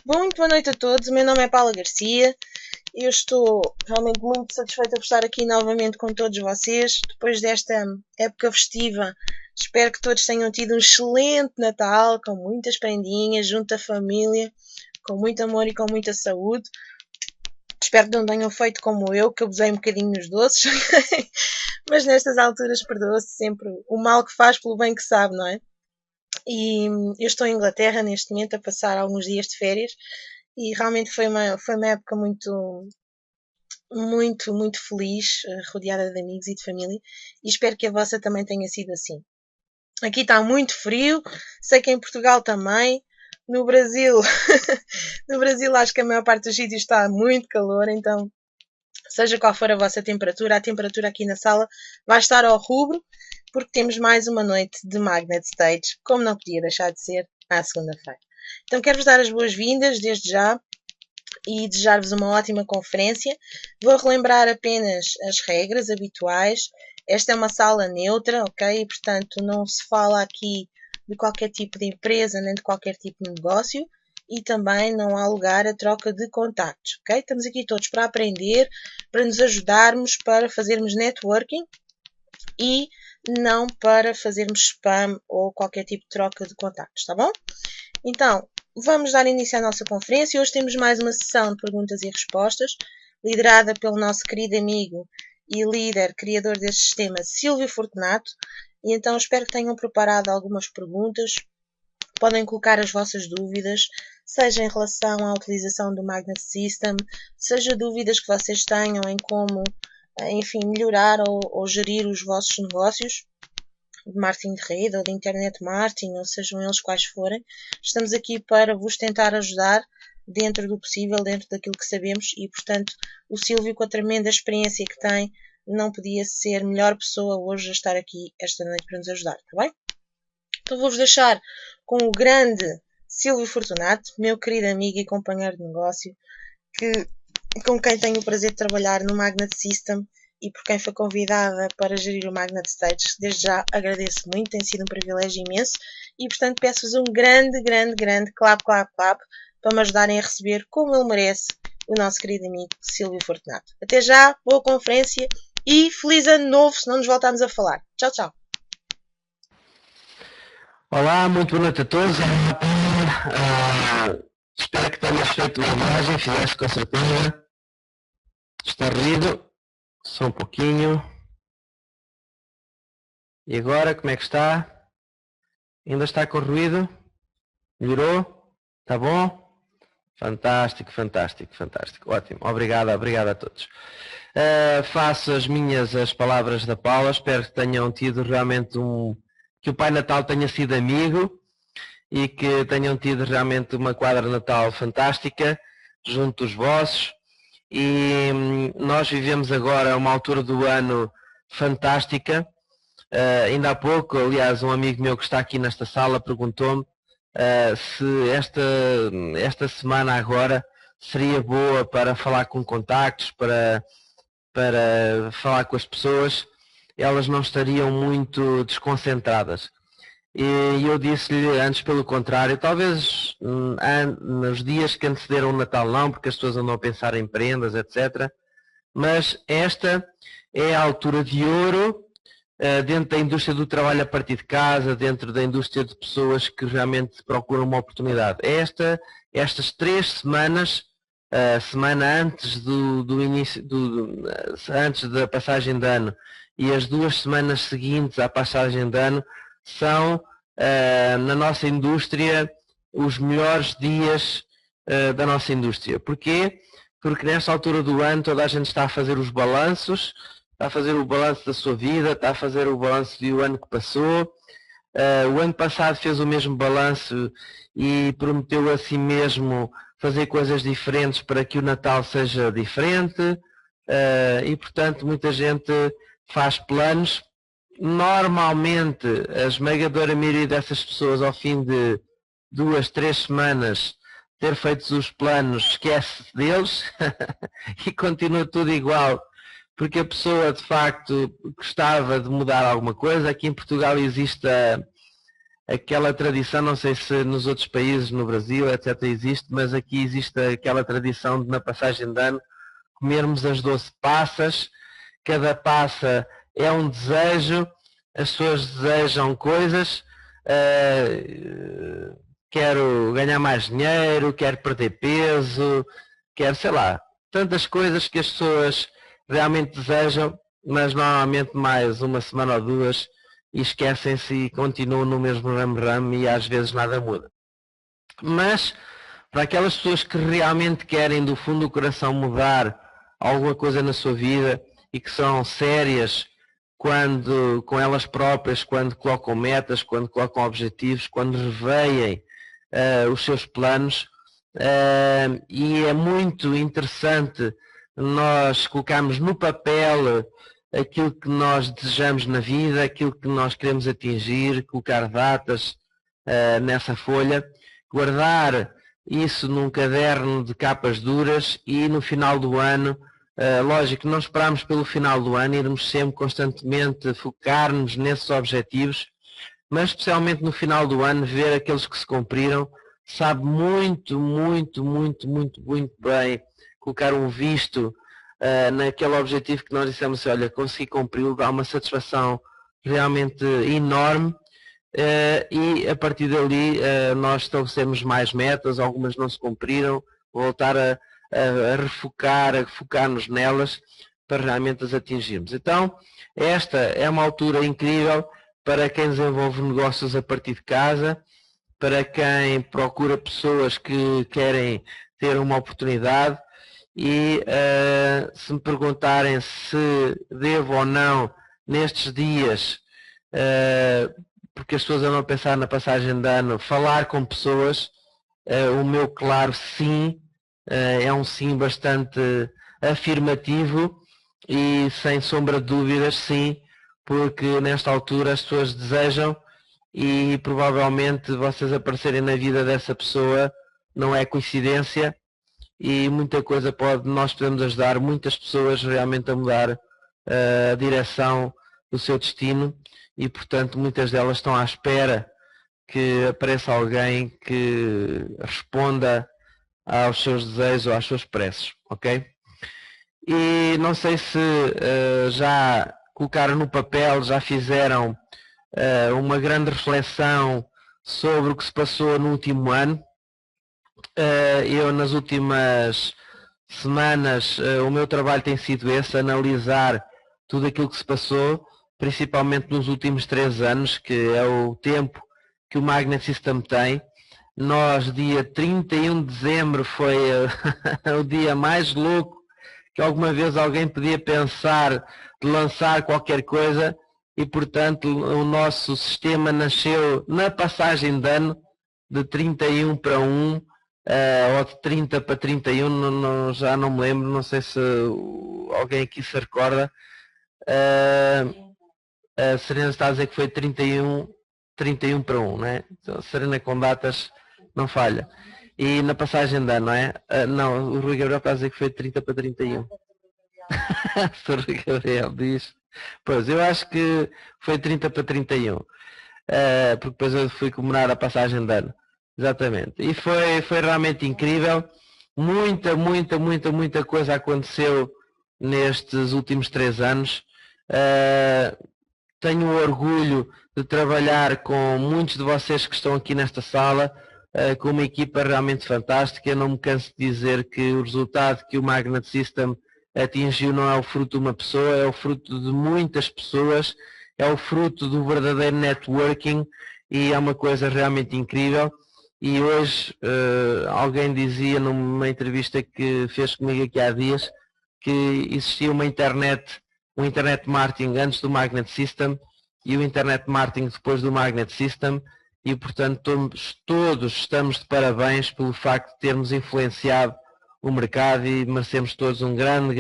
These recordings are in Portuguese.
Bom, muito boa noite a todos. O meu nome é Paula Garcia e eu estou realmente muito satisfeita por estar aqui novamente com todos vocês. Depois desta época festiva, espero que todos tenham tido um excelente Natal, com muitas prendinhas, junto à família, com muito amor e com muita saúde. Espero que não tenham feito como eu, que abusei um bocadinho nos doces. Mas nestas alturas perdoa-se sempre o mal que faz pelo bem que sabe, não é? E eu estou em Inglaterra neste momento a passar alguns dias de férias e realmente foi uma época muito feliz, rodeada de amigos e de família, e espero que a vossa também tenha sido assim. Aqui está muito frio, sei que em Portugal também. No Brasil, no Brasil acho que a maior parte dos sítios está muito calor, então seja qual for a vossa temperatura, a temperatura aqui na sala vai estar ao rubro, porque temos mais uma noite de Magnet Stage, como não podia deixar de ser, à segunda-feira. Então quero-vos dar as boas-vindas desde já e desejar-vos uma ótima conferência. Vou relembrar apenas as regras habituais. Esta é uma sala neutra, ok? E, portanto, não se fala aqui de qualquer tipo de empresa nem de qualquer tipo de negócio e também não há lugar a troca de contactos, ok? Estamos aqui todos para aprender, para nos ajudarmos, para fazermos networking e não para fazermos spam ou qualquer tipo de troca de contactos, tá bom? Então, vamos dar início à nossa conferência. Hoje temos mais uma sessão de perguntas e respostas, liderada pelo nosso querido amigo e líder, criador deste sistema, Silvio Fortunato. E então espero que tenham preparado algumas perguntas. Podem colocar as vossas dúvidas, seja em relação à utilização do Magnet System, seja dúvidas que vocês tenham em como, enfim, melhorar ou gerir os vossos negócios de marketing de rede ou de internet marketing, ou sejam eles quais forem. Estamos aqui para vos tentar ajudar dentro do possível, dentro daquilo que sabemos e, portanto, o Silvio, com a tremenda experiência que tem, não podia ser melhor pessoa hoje a estar aqui esta noite para nos ajudar, está bem? Então vou-vos deixar com o grande Silvio Fortunato, meu querido amigo e companheiro de negócio, com quem tenho o prazer de trabalhar no Magnet System e por quem foi convidada para gerir o Magnet Stage. Desde já agradeço muito, tem sido um privilégio imenso e, portanto, peço-vos um grande clap para me ajudarem a receber, como ele merece, o nosso querido amigo Silvio Fortunato. Até já, boa conferência e feliz ano novo, se não nos voltarmos a falar. Tchau, tchau. Olá, muito boa noite a todos. Espero que tenhas feito uma imagem, fizeste com certeza. Está ruído, só um pouquinho. E agora, como é que está? Ainda está com ruído? Melhorou? Está bom? Fantástico. Ótimo. Obrigado a todos. Faço as palavras da Paula. Espero que tenham tido realmente que o Pai Natal tenha sido amigo e que tenham tido realmente uma quadra Natal fantástica junto dos vossos. E nós vivemos agora uma altura do ano fantástica. Ainda há pouco, aliás, um amigo meu que está aqui nesta sala perguntou-me se esta semana agora seria boa para falar com contactos, para falar com as pessoas, elas não estariam muito desconcentradas. E eu disse-lhe antes, pelo contrário, talvez nos dias que antecederam o Natal não, porque as pessoas andam a pensar em prendas, etc. Mas esta é a altura de ouro dentro da indústria do trabalho a partir de casa, dentro da indústria de pessoas que realmente procuram uma oportunidade. Estas 3 semanas, a semana antes do início, antes da passagem de ano e as 2 semanas seguintes à passagem de ano, são, na nossa indústria, os melhores dias da nossa indústria. Porquê? Porque nesta altura do ano toda a gente está a fazer os balanços, está a fazer o balanço da sua vida, está a fazer o balanço do ano que passou. O ano passado fez o mesmo balanço e prometeu a si mesmo fazer coisas diferentes para que o Natal seja diferente. E, portanto, muita gente faz planos. Normalmente, a esmagadora maioria dessas pessoas, ao fim de 2, 3 semanas, ter feito os planos, esquece deles e continua tudo igual, porque a pessoa de facto gostava de mudar alguma coisa. Aqui em Portugal existe aquela tradição, não sei se nos outros países, no Brasil, etc. existe, mas aqui existe aquela tradição de na passagem de ano comermos as 12 passas, cada passa é um desejo, as pessoas desejam coisas, quero ganhar mais dinheiro, quero perder peso, quero, sei lá, tantas coisas que as pessoas realmente desejam, mas normalmente mais uma semana ou duas e esquecem-se e continuam no mesmo ramo e às vezes nada muda. Mas para aquelas pessoas que realmente querem do fundo do coração mudar alguma coisa na sua vida e que são sérias quando com elas próprias, quando colocam metas, quando colocam objetivos, quando reveem os seus planos, e é muito interessante nós colocarmos no papel aquilo que nós desejamos na vida, aquilo que nós queremos atingir, colocar datas nessa folha, guardar isso num caderno de capas duras e no final do ano, lógico, não esperamos pelo final do ano, irmos sempre constantemente focar-nos nesses objetivos, mas especialmente no final do ano, ver aqueles que se cumpriram, sabe muito, muito, muito, muito, muito bem colocar um visto naquele objetivo que nós dissemos assim, olha, consegui cumpri-lo, dá uma satisfação realmente enorme, e a partir dali nós estabelecemos mais metas, algumas não se cumpriram, voltar a refocar, a focar-nos nelas para realmente as atingirmos. Então, esta é uma altura incrível para quem desenvolve negócios a partir de casa, para quem procura pessoas que querem ter uma oportunidade e se me perguntarem se devo ou não nestes dias, porque as pessoas andam a pensar na passagem de ano, falar com pessoas, o meu claro sim, é um sim bastante afirmativo e sem sombra de dúvidas sim, porque nesta altura as pessoas desejam e provavelmente vocês aparecerem na vida dessa pessoa não é coincidência e muita coisa nós podemos ajudar muitas pessoas realmente a mudar a direção do seu destino e portanto muitas delas estão à espera que apareça alguém que responda aos seus desejos ou às suas preces, ok? E não sei se já colocaram no papel, já fizeram uma grande reflexão sobre o que se passou no último ano. Eu nas últimas semanas, o meu trabalho tem sido esse, analisar tudo aquilo que se passou, principalmente nos últimos 3 anos, que é o tempo que o Magnet System tem. Nós, dia 31 de dezembro, foi o dia mais louco que alguma vez alguém podia pensar de lançar qualquer coisa e, portanto, o nosso sistema nasceu na passagem de ano de 31 para 1 ou de 30 para 31, já não me lembro, não sei se alguém aqui se recorda. A Serena está a dizer que foi 31 para 1, não é? Então, Serena com datas não falha. E na passagem de ano, não é? Não, o Rui Gabriel está a dizer que foi 30 para 31. O Rui Gabriel diz. Pois, eu acho que foi 30 para 31. Porque depois eu fui comemorar a passagem de ano. Exatamente. E foi realmente incrível. Muita coisa aconteceu nestes últimos 3 anos. Tenho o orgulho de trabalhar com muitos de vocês que estão aqui nesta sala, com uma equipa realmente fantástica. Eu não me canso de dizer que o resultado que o Magnet System atingiu não é o fruto de uma pessoa, é o fruto de muitas pessoas, é o fruto do verdadeiro networking e é uma coisa realmente incrível. E hoje alguém dizia numa entrevista que fez comigo aqui há dias que existia um internet marketing antes do Magnet System e o internet marketing depois do Magnet System e portanto todos estamos de parabéns pelo facto de termos influenciado o mercado e merecemos todos um grande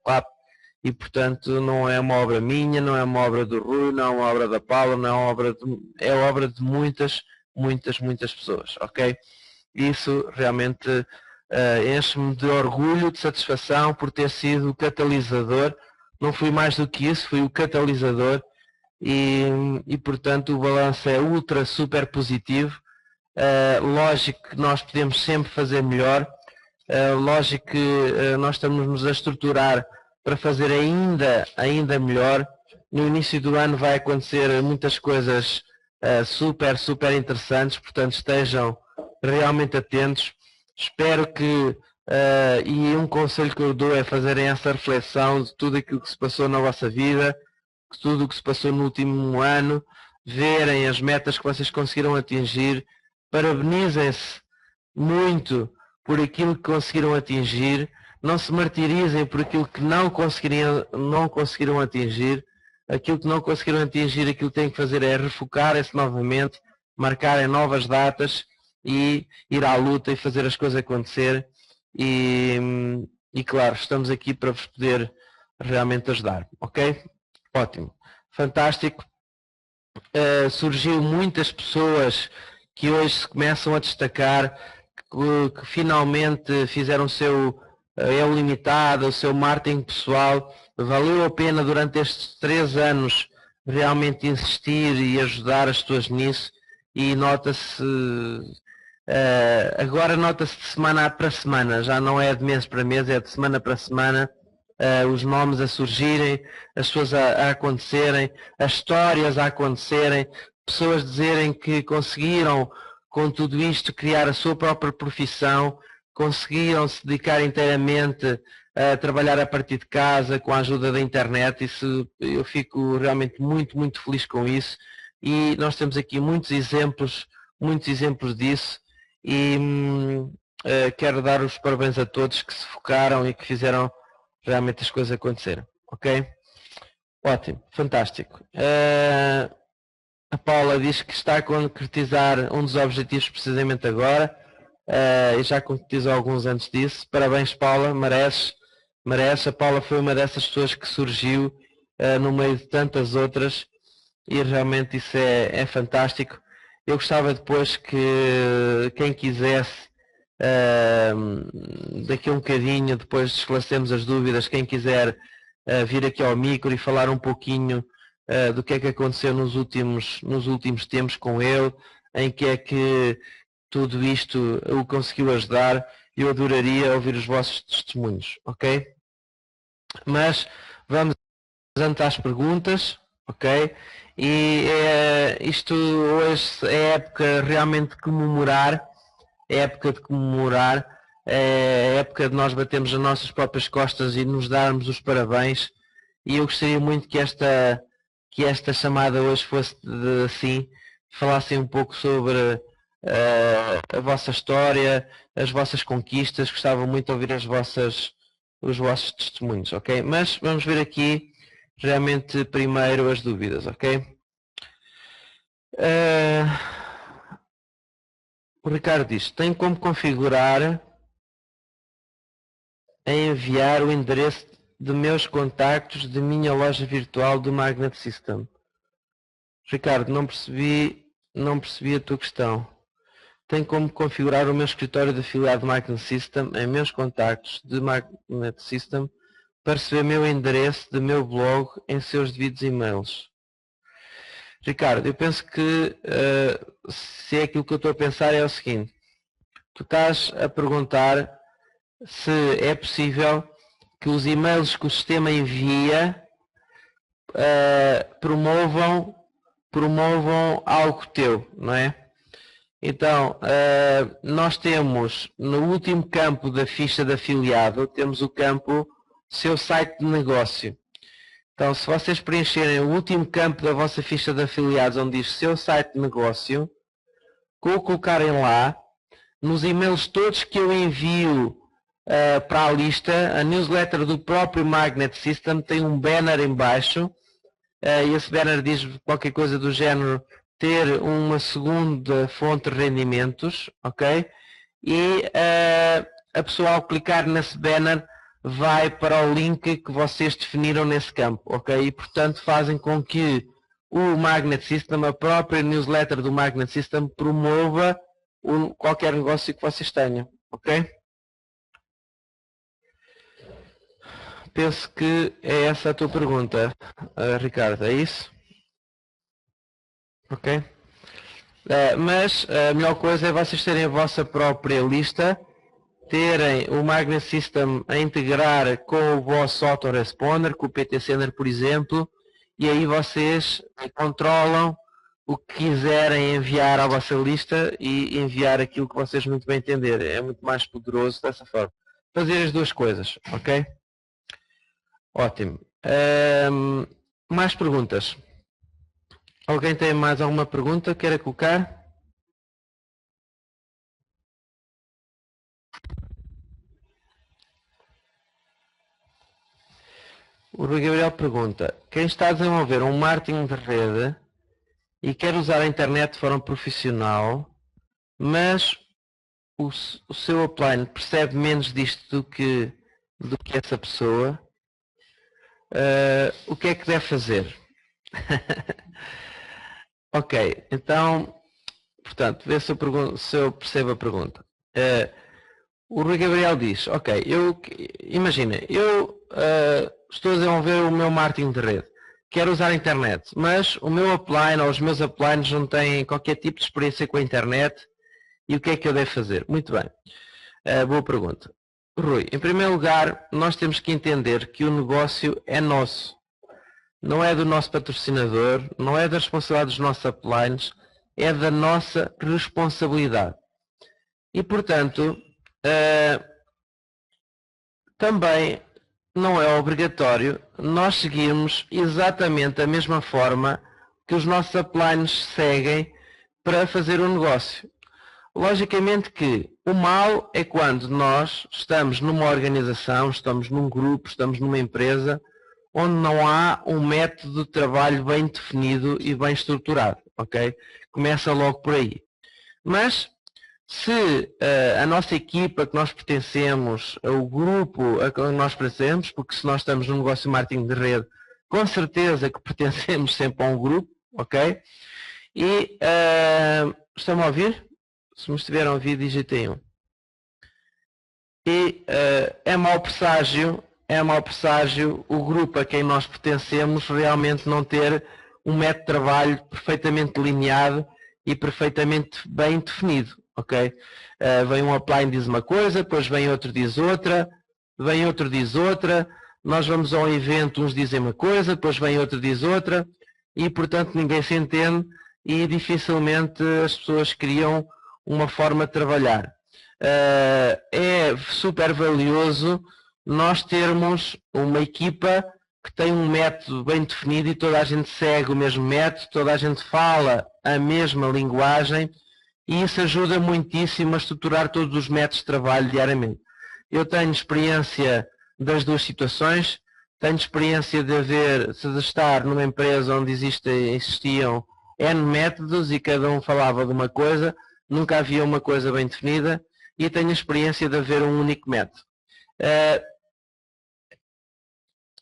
clap e portanto não é uma obra minha, não é uma obra do Rui, não é uma obra da Paula, não é uma obra é obra de muitas pessoas, ok? Isso realmente enche-me de orgulho, de satisfação por ter sido o catalisador. Não fui mais do que isso, fui o catalisador e portanto o balanço é ultra super positivo. Lógico que nós podemos sempre fazer melhor, lógico que nós estamos-nos a estruturar para fazer ainda melhor. No início do ano vai acontecer muitas coisas super interessantes, portanto estejam realmente atentos. Espero que, e um conselho que eu dou é fazerem essa reflexão de tudo aquilo que se passou na vossa vida, de tudo o que se passou no último ano, verem as metas que vocês conseguiram atingir, parabenizem-se muito por aquilo que conseguiram atingir, não se martirizem por aquilo que não conseguiram atingir. Aquilo que não conseguiram atingir, aquilo que têm que fazer é refocarem-se novamente, marcarem novas datas e ir à luta e fazer as coisas acontecer. E claro, estamos aqui para vos poder realmente ajudar, ok? Ótimo, fantástico. Surgiu muitas pessoas que hoje se começam a destacar, que finalmente fizeram o seu limitado, o seu marketing pessoal. Valeu a pena durante estes 3 anos realmente insistir e ajudar as pessoas nisso, e nota-se, agora nota-se de semana para semana, já não é de mês para mês, é de semana para semana, os nomes a surgirem, as pessoas a acontecerem, as histórias a acontecerem, pessoas dizerem que conseguiram com tudo isto criar a sua própria profissão, conseguiram se dedicar inteiramente a trabalhar a partir de casa com a ajuda da internet. Isso, eu fico realmente muito feliz com isso, e nós temos aqui muitos exemplos disso, e quero dar os parabéns a todos que se focaram e que fizeram realmente as coisas acontecerem, ok? Ótimo, fantástico. A Paula diz que está a concretizar um dos objetivos precisamente agora, e já concretizou alguns antes disso. Parabéns, Paula, merece. A Paula foi uma dessas pessoas que surgiu no meio de tantas outras, e realmente isso é fantástico. Eu gostava depois que quem quisesse, daqui a um bocadinho, depois de esclarecermos as dúvidas, quem quiser vir aqui ao micro e falar um pouquinho do que é que aconteceu nos últimos tempos com ele, em que é que tudo isto o conseguiu ajudar, eu adoraria ouvir os vossos testemunhos, ok? Mas vamos às perguntas, ok? E isto hoje é época realmente de comemorar, é época de nós batermos as nossas próprias costas e nos darmos os parabéns, e eu gostaria muito que esta chamada hoje fosse assim, falassem um pouco sobre a vossa história, as vossas conquistas. Gostava muito de ouvir os vossos testemunhos, ok? Mas vamos ver aqui realmente primeiro as dúvidas, ok? O Ricardo diz: tem como configurar enviar o endereço de meus contactos de minha loja virtual do Magnet System? Ricardo, não percebi a tua questão. Tem como configurar o meu escritório de afiliado Magnet System em meus contactos de Magnet System para receber meu endereço de meu blog em seus devidos e-mails? Ricardo, eu penso que se é aquilo que eu estou a pensar é o seguinte: tu estás a perguntar se é possível que os e-mails que o sistema envia promovam algo teu, não é? Então, nós temos no último campo da ficha de afiliado, temos o campo seu site de negócio. Então, se vocês preencherem o último campo da vossa ficha de afiliados, onde diz seu site de negócio, com o colocarem lá, nos e-mails todos que eu envio para a lista, a newsletter do próprio Magnet System tem um banner em baixo, e esse banner diz qualquer coisa do género: ter uma segunda fonte de rendimentos, ok? E a pessoa, ao clicar nesse banner, vai para o link que vocês definiram nesse campo, ok? E portanto fazem com que o Magnet System, a própria newsletter do Magnet System, promova qualquer negócio que vocês tenham, ok? Penso que é essa a tua pergunta, Ricardo, é isso? Ok? Mas a melhor coisa é vocês terem a vossa própria lista, terem o Magnet System a integrar com o vosso autoresponder, com o PT Sender, por exemplo, e aí vocês controlam o que quiserem enviar à vossa lista e enviar aquilo que vocês muito bem entenderem. É muito mais poderoso dessa forma. Fazer as duas coisas, ok? Ótimo. Mais perguntas? Alguém tem mais alguma pergunta que queira colocar? O Rui Gabriel pergunta: quem está a desenvolver um marketing de rede e quer usar a internet de forma profissional, mas o seu upline percebe menos disto do que essa pessoa, o que é que deve fazer? Ok, então, portanto, vê se eu percebo a pergunta. O Rui Gabriel diz: ok, imagina, eu estou a desenvolver o meu marketing de rede, quero usar a internet, mas o meu upline ou os meus uplines não têm qualquer tipo de experiência com a internet, e o que é que eu devo fazer? Muito bem, boa pergunta. Rui, em primeiro lugar, nós temos que entender que o negócio é nosso, não é do nosso patrocinador, não é da responsabilidade dos nossos uplines, é da nossa responsabilidade. E, portanto, também não é obrigatório nós seguirmos exatamente a mesma forma que os nossos uplines seguem para fazer o negócio. Logicamente que o mal é quando nós estamos numa organização, estamos num grupo, estamos numa empresa, onde não há um método de trabalho bem definido e bem estruturado, ok? Começa logo por aí. Mas se a nossa equipa que nós pertencemos, o grupo a que nós pertencemos, porque se nós estamos no negócio de marketing de rede, com certeza que pertencemos sempre a um grupo, ok? E estão a ouvir? Se me estiverem a ouvir, digitem 1. E é mau presságio o grupo a quem nós pertencemos realmente não ter um método de trabalho perfeitamente delineado e perfeitamente bem definido, ok? Vem um upline diz uma coisa, depois vem outro diz outra, vem outro diz outra, nós vamos a um evento, uns dizem uma coisa, depois vem outro diz outra, e portanto ninguém se entende e dificilmente as pessoas criam uma forma de trabalhar. É super valioso nós termos uma equipa que tem um método bem definido e toda a gente segue o mesmo método, toda a gente fala a mesma linguagem, e isso ajuda muitíssimo a estruturar todos os métodos de trabalho diariamente. Eu tenho experiência das duas situações, tenho experiência de estar numa empresa onde existiam N métodos e cada um falava de uma coisa, nunca havia uma coisa bem definida, e tenho a experiência de haver um único método.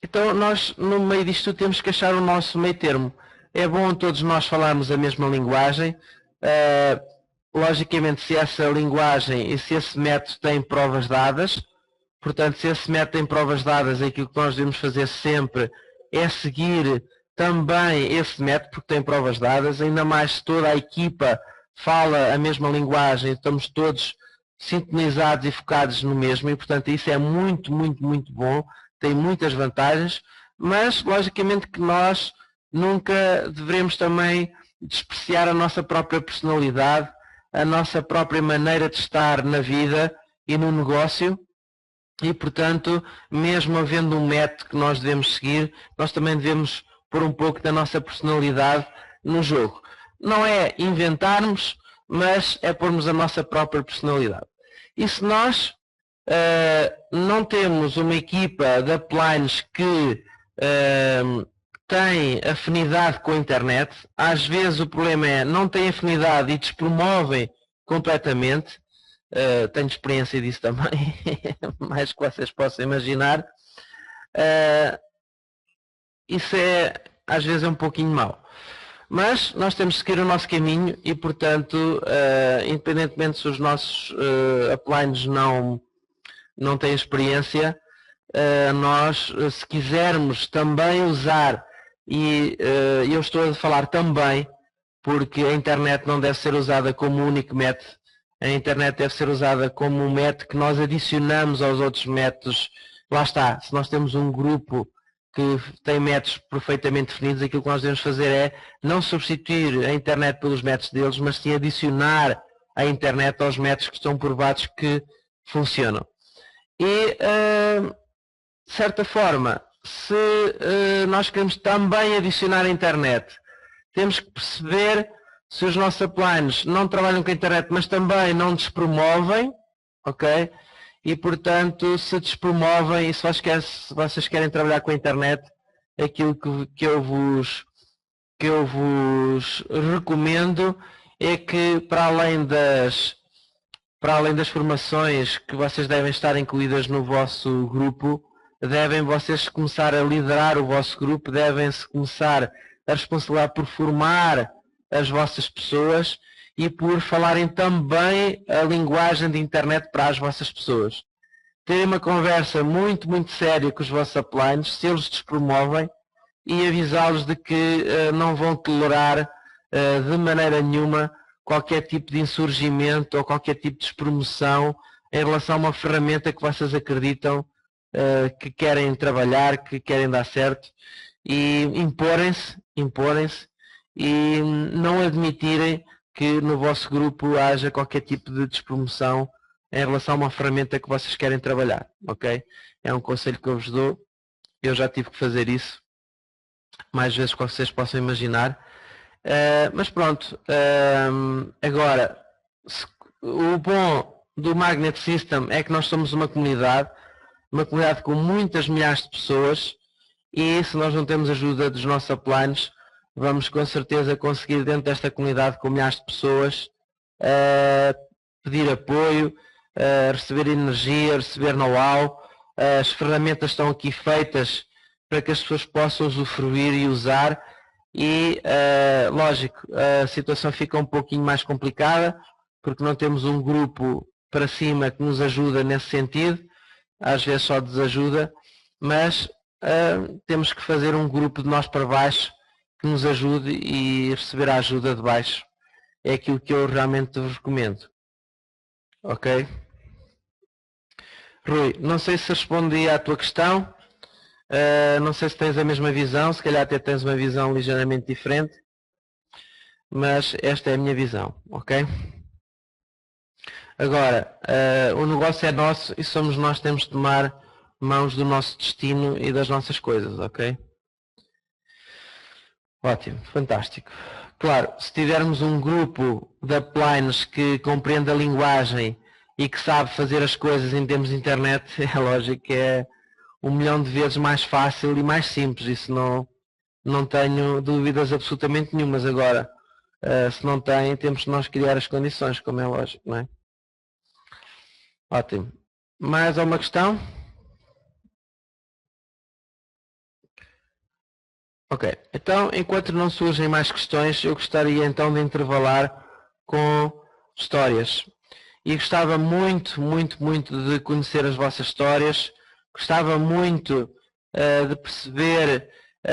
Então nós, no meio disto, temos que achar o nosso meio termo. É bom todos nós falarmos a mesma linguagem. Logicamente, se essa linguagem e se esse método tem provas dadas, portanto, se esse método tem provas dadas, aquilo que nós devemos fazer sempre é seguir também esse método, porque tem provas dadas, ainda mais se toda a equipa fala a mesma linguagem, estamos todos sintonizados e focados no mesmo, e portanto isso é muito, muito, muito bom, tem muitas vantagens, mas logicamente que nós nunca devemos também despreciar a nossa própria personalidade, a nossa própria maneira de estar na vida e no negócio, e portanto, mesmo havendo um método que nós devemos seguir, nós também devemos pôr um pouco da nossa personalidade no jogo. Não é inventarmos, mas é pormos a nossa própria personalidade. E se nós não temos uma equipa de uplines que tem afinidade com a internet, às vezes o problema é não tem afinidade e despromovem completamente, tenho experiência disso também, mais que vocês possam imaginar, isso às vezes é um pouquinho mau. Mas nós temos que seguir o nosso caminho e, portanto, independentemente se os nossos uplines não têm experiência, nós, se quisermos também usar, e eu estou a falar também, porque a internet não deve ser usada como único método. A internet deve ser usada como um método que nós adicionamos aos outros métodos. Lá está, se nós temos um grupo que tem métodos perfeitamente definidos, aquilo que nós devemos fazer é não substituir a internet pelos métodos deles, mas sim adicionar a internet aos métodos que estão provados que funcionam. E, de certa forma, se nós queremos também adicionar a internet, temos que perceber se os nossos uplines não trabalham com a internet, mas também não despromovem, ok? E, portanto, se despromovem e se vocês querem trabalhar com a internet, aquilo que eu vos recomendo é que, para além das formações que vocês devem estar incluídas no vosso grupo, devem vocês começar a liderar o vosso grupo, devem-se começar a responsabilizar por formar as vossas pessoas e por falarem também a linguagem de internet para as vossas pessoas. Terem uma conversa muito, muito séria com os vossos uplines, se eles despromovem, e avisá-los de que não vão tolerar de maneira nenhuma qualquer tipo de insurgimento ou qualquer tipo de despromoção em relação a uma ferramenta que vocês acreditam que querem trabalhar, que querem dar certo, e imporem-se e não admitirem que no vosso grupo haja qualquer tipo de despromoção em relação a uma ferramenta que vocês querem trabalhar, ok? É um conselho que eu vos dou. Eu já tive que fazer isso mais vezes que vocês possam imaginar. Mas pronto, agora, o bom do Magnet System é que nós somos uma comunidade com muitas milhares de pessoas, e se nós não temos ajuda dos nossos uplines, vamos com certeza conseguir dentro desta comunidade com milhares de pessoas pedir apoio, receber energia, receber know-how. As ferramentas estão aqui feitas para que as pessoas possam usufruir e usar, e lógico, a situação fica um pouquinho mais complicada porque não temos um grupo para cima que nos ajuda nesse sentido, às vezes só desajuda, mas temos que fazer um grupo de nós para baixo que nos ajude e receber a ajuda de baixo. É aquilo que eu realmente vos recomendo. Ok? Rui, não sei se respondi à tua questão, não sei se tens a mesma visão, se calhar até tens uma visão ligeiramente diferente, mas esta é a minha visão, ok? Agora, o negócio é nosso e somos nós que temos de tomar mãos do nosso destino e das nossas coisas, ok? Ótimo, fantástico. Claro, se tivermos um grupo de uplines que compreende a linguagem e que sabe fazer as coisas em termos de internet, é lógico que é 1.000.000 de vezes mais fácil e mais simples. Isso não tenho dúvidas absolutamente nenhumas. Agora, se não tem, temos que nós criar as condições, como é lógico, não é? Ótimo. Mais alguma questão? Ok, então enquanto não surgem mais questões, eu gostaria então de intervalar com histórias. E gostava muito, muito, muito de conhecer as vossas histórias, gostava muito de perceber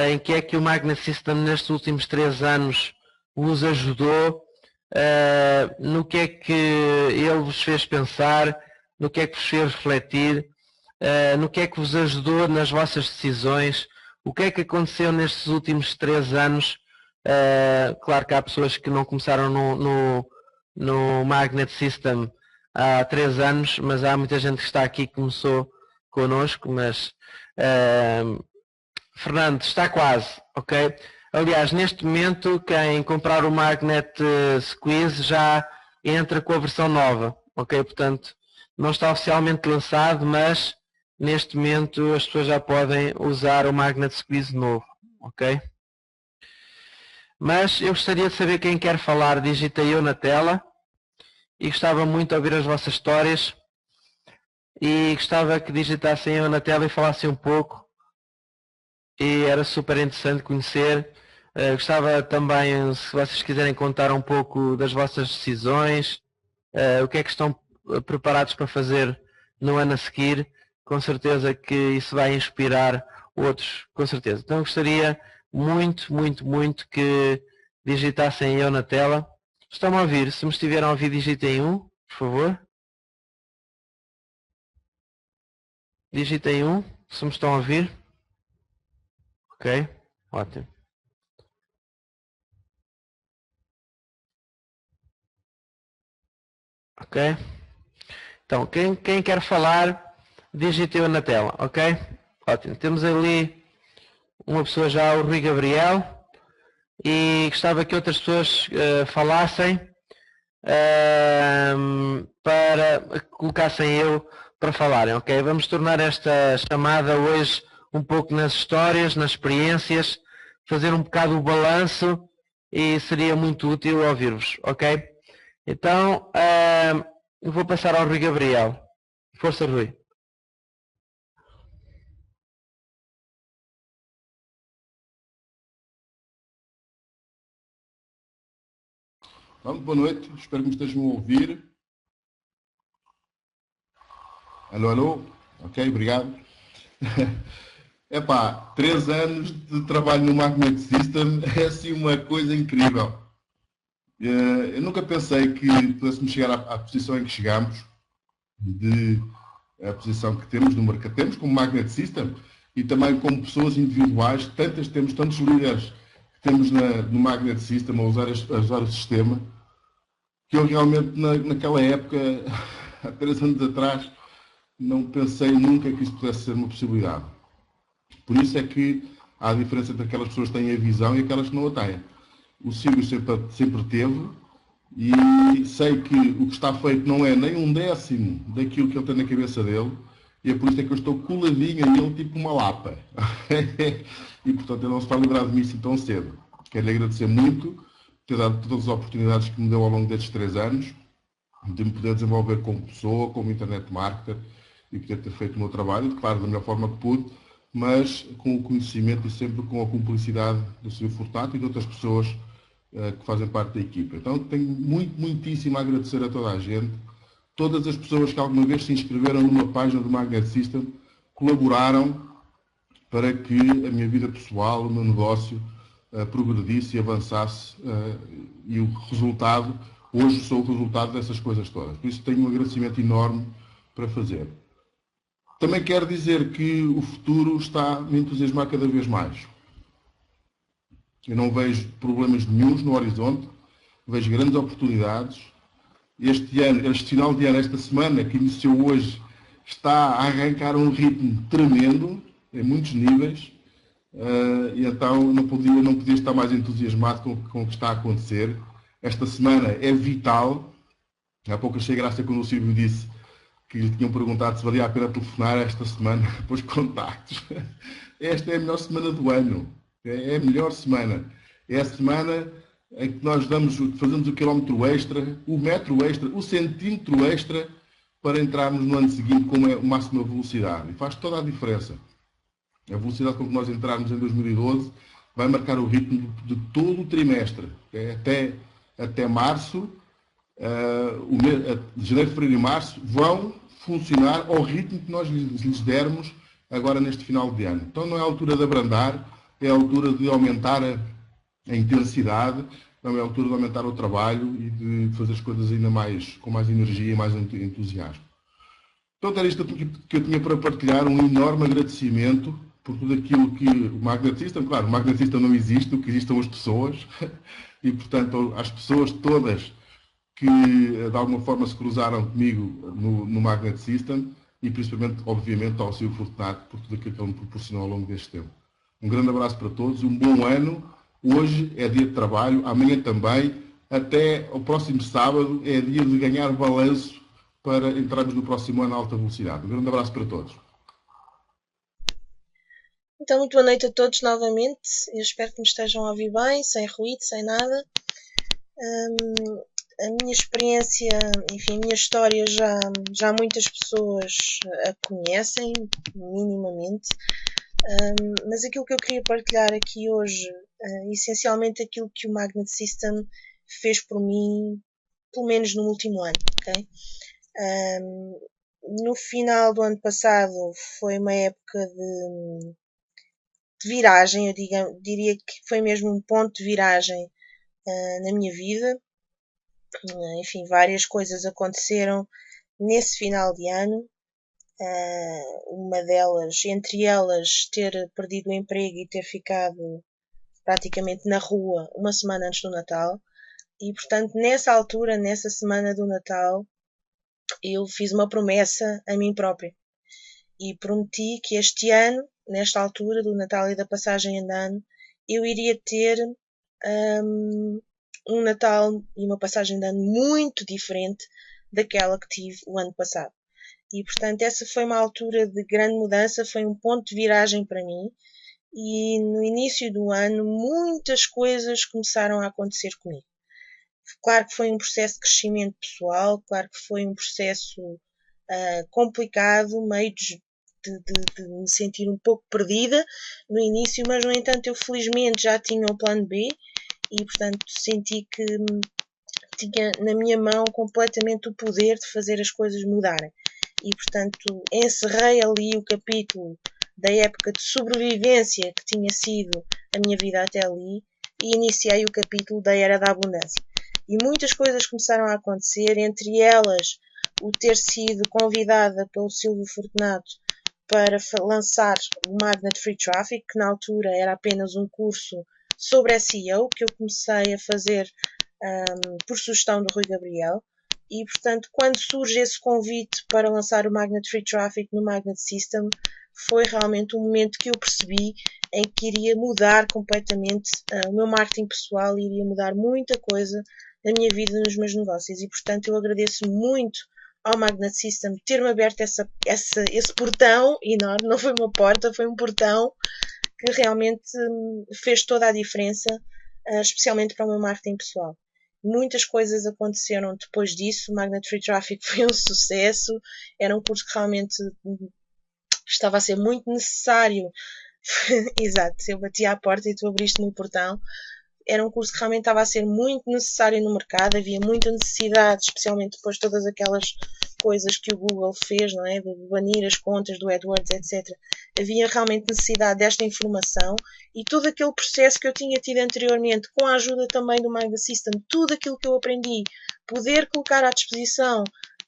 em que é que o Magnet System nestes últimos 3 anos vos ajudou, no que é que ele vos fez pensar, no que é que vos fez refletir, no que é que vos ajudou nas vossas decisões. O que é que aconteceu nestes últimos 3 anos? Claro que há pessoas que não começaram no Magnet System há 3 anos, mas há muita gente que está aqui que começou connosco, mas Fernando, está quase, ok? Aliás, neste momento, quem comprar o Magnet Squeeze já entra com a versão nova, ok? Portanto, não está oficialmente lançado, mas neste momento as pessoas já podem usar o Magnet Squeeze novo, ok? Mas eu gostaria de saber quem quer falar, digita eu na tela, e gostava muito de ouvir as vossas histórias, e gostava que digitassem eu na tela e falassem um pouco, e era super interessante conhecer. Gostava também, se vocês quiserem contar um pouco das vossas decisões, o que é que estão preparados para fazer no ano a seguir. Com certeza que isso vai inspirar outros, com certeza. Então eu gostaria muito, muito, muito que digitassem eu na tela. Estão a ouvir? Se me estiverem a ouvir, digitem um, por favor. Digitem um, se me estão a ouvir. Ok, ótimo. Ok? Então, quem quer falar, digite eu na tela, ok? Ótimo. Temos ali uma pessoa já, o Rui Gabriel, e gostava que outras pessoas falassem para colocassem eu para falarem, ok? Vamos tornar esta chamada hoje um pouco nas histórias, nas experiências, fazer um bocado o balanço e seria muito útil ouvir-vos, ok? Então, vou passar ao Rui Gabriel. Força, Rui. Pronto, boa noite, espero que me estejam a ouvir. Alô, alô? Ok, obrigado. Epá, 3 anos de trabalho no Magnet System é assim uma coisa incrível. Eu nunca pensei que pudéssemos chegar à posição em que chegamos, de a posição que temos no mercado, temos como Magnet System e também como pessoas individuais, temos tantos líderes que temos no Magnet System a usar o sistema, que eu realmente naquela época, há 3 anos atrás, não pensei nunca que isso pudesse ser uma possibilidade. Por isso é que há a diferença entre aquelas pessoas que têm a visão e aquelas que não a têm. O Silvio sempre teve e sei que o que está feito não é nem um décimo daquilo que ele tem na cabeça dele e é por isso é que eu estou coladinho a ele tipo uma lapa. E portanto ele não se vai livrar de mim assim tão cedo. Quero lhe agradecer muito por ter dado todas as oportunidades que me deu ao longo destes 3 anos de me poder desenvolver como pessoa, como internet marketer e poder ter feito o meu trabalho, claro, da melhor forma que pude, mas com o conhecimento e sempre com a cumplicidade do Silvio Furtado e de outras pessoas que fazem parte da equipa. Então tenho muitíssimo a agradecer a toda a gente, todas as pessoas que alguma vez se inscreveram numa página do Magnet System, colaboraram para que a minha vida pessoal, o meu negócio, progredisse e avançasse e o resultado, hoje sou o resultado dessas coisas todas. Por isso tenho um agradecimento enorme para fazer. Também quero dizer que o futuro está a me entusiasmar cada vez mais. Eu não vejo problemas nenhuns no horizonte, vejo grandes oportunidades. Este final de ano, esta semana, que iniciou hoje, está a arrancar um ritmo tremendo, em muitos níveis, e então não podia estar mais entusiasmado com o que está a acontecer. Esta semana é vital. Há pouco achei graça quando o Silvio disse que lhe tinham perguntado se valia a pena telefonar esta semana para os contactos. Esta é a melhor semana do ano. É a melhor semana. É a semana em que nós fazemos o quilómetro extra, o metro extra, o centímetro extra para entrarmos no ano seguinte com a máxima velocidade. E faz toda a diferença. A velocidade com que nós entrarmos em 2012 vai marcar o ritmo de todo o trimestre. Até março, de janeiro, fevereiro e março, vão funcionar ao ritmo que nós lhes dermos agora neste final de ano. Então não é a altura de abrandar, é a altura de aumentar a intensidade, não é a altura de aumentar o trabalho e de fazer as coisas ainda mais, com mais energia e mais entusiasmo. Então era isto que eu tinha para partilhar, um enorme agradecimento por tudo aquilo que o Magnet System, claro, o Magnet System não existe, o que existem são as pessoas, e portanto às pessoas todas que de alguma forma se cruzaram comigo no Magnet System e principalmente, obviamente, ao Silvio Fortunato por tudo aquilo que ele me proporcionou ao longo deste tempo. Um grande abraço para todos, um bom ano. Hoje é dia de trabalho, amanhã também. Até o próximo sábado é dia de ganhar balanço para entrarmos no próximo ano a alta velocidade. Um grande abraço para todos. Então, muito boa noite a todos novamente. Eu espero que me estejam a ouvir bem, sem ruído, sem nada. A minha experiência, enfim, a minha história já muitas pessoas a conhecem, minimamente. Mas aquilo que eu queria partilhar aqui hoje, essencialmente aquilo que o Magnet System fez por mim, pelo menos no último ano, ok? No final do ano passado foi uma época de viragem, eu diria que foi mesmo um ponto de viragem na minha vida. Enfim, várias coisas aconteceram nesse final de ano. Uma delas, entre elas, ter perdido o emprego e ter ficado praticamente na rua uma semana antes do Natal. E, portanto, nessa altura, nessa semana do Natal, eu fiz uma promessa a mim própria. E prometi que este ano, nesta altura do Natal e da passagem de ano, eu iria ter um Natal e uma passagem de ano muito diferente daquela que tive o ano passado. E, portanto, essa foi uma altura de grande mudança, foi um ponto de viragem para mim. E no início do ano, muitas coisas começaram a acontecer comigo. Claro que foi um processo de crescimento pessoal, claro que foi um processo complicado, meio de me sentir um pouco perdida no início, mas no entanto eu felizmente já tinha o plano B e portanto senti que tinha na minha mão completamente o poder de fazer as coisas mudarem. E portanto encerrei ali o capítulo da época de sobrevivência que tinha sido a minha vida até ali e iniciei o capítulo da era da abundância. E muitas coisas começaram a acontecer, entre elas o ter sido convidada pelo Silvio Fortunato para lançar o Magnet Free Traffic, que na altura era apenas um curso sobre SEO, que eu comecei a fazer por sugestão do Rui Gabriel. E, portanto, quando surge esse convite para lançar o Magnet Free Traffic no Magnet System, foi realmente um momento que eu percebi em que iria mudar completamente o meu marketing pessoal e iria mudar muita coisa na minha vida, nos meus negócios. E, portanto, eu agradeço muito ao Magnet System ter-me aberto esse portão enorme. Não foi uma porta, foi um portão que realmente fez toda a diferença, especialmente para o meu marketing pessoal. Muitas coisas aconteceram depois disso. O Magnet Free Traffic foi um sucesso. Era um curso que realmente estava a ser muito necessário. Exato, eu bati à porta e tu abriste-me o portão. Era um curso que realmente estava a ser muito necessário no mercado. Havia muita necessidade, especialmente depois de todas aquelas coisas que o Google fez, não é? De banir as contas do AdWords, etc. Havia realmente necessidade desta informação e todo aquele processo que eu tinha tido anteriormente, com a ajuda também do Magnet System, tudo aquilo que eu aprendi, poder colocar à disposição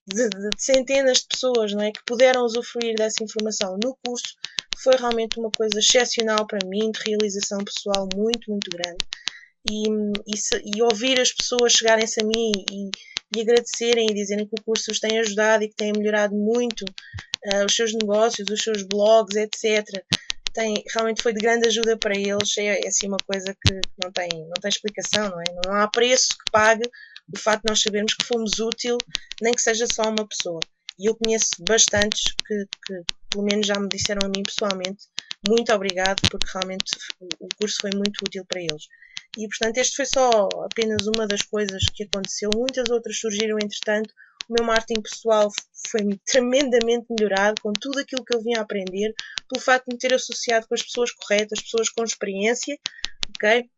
de centenas de pessoas, não é, que puderam usufruir dessa informação no curso, foi realmente uma coisa excepcional para mim, de realização pessoal muito, muito grande. E ouvir as pessoas chegarem-se a mim e agradecerem e dizerem que o curso os tem ajudado e que tem melhorado muito os seus negócios, os seus blogs, etc. Realmente foi de grande ajuda para eles. É assim uma coisa que não tem explicação, não é? Não há preço que pague o facto de nós sabermos que fomos útil, nem que seja só uma pessoa. E eu conheço bastantes que pelo menos já me disseram a mim pessoalmente muito obrigado, porque realmente o curso foi muito útil para eles. E, portanto, este foi só apenas uma das coisas que aconteceu. Muitas outras surgiram, entretanto. O meu marketing pessoal foi tremendamente melhorado com tudo aquilo que eu vinha a aprender, pelo facto de me ter associado com as pessoas corretas, pessoas com experiência, ok?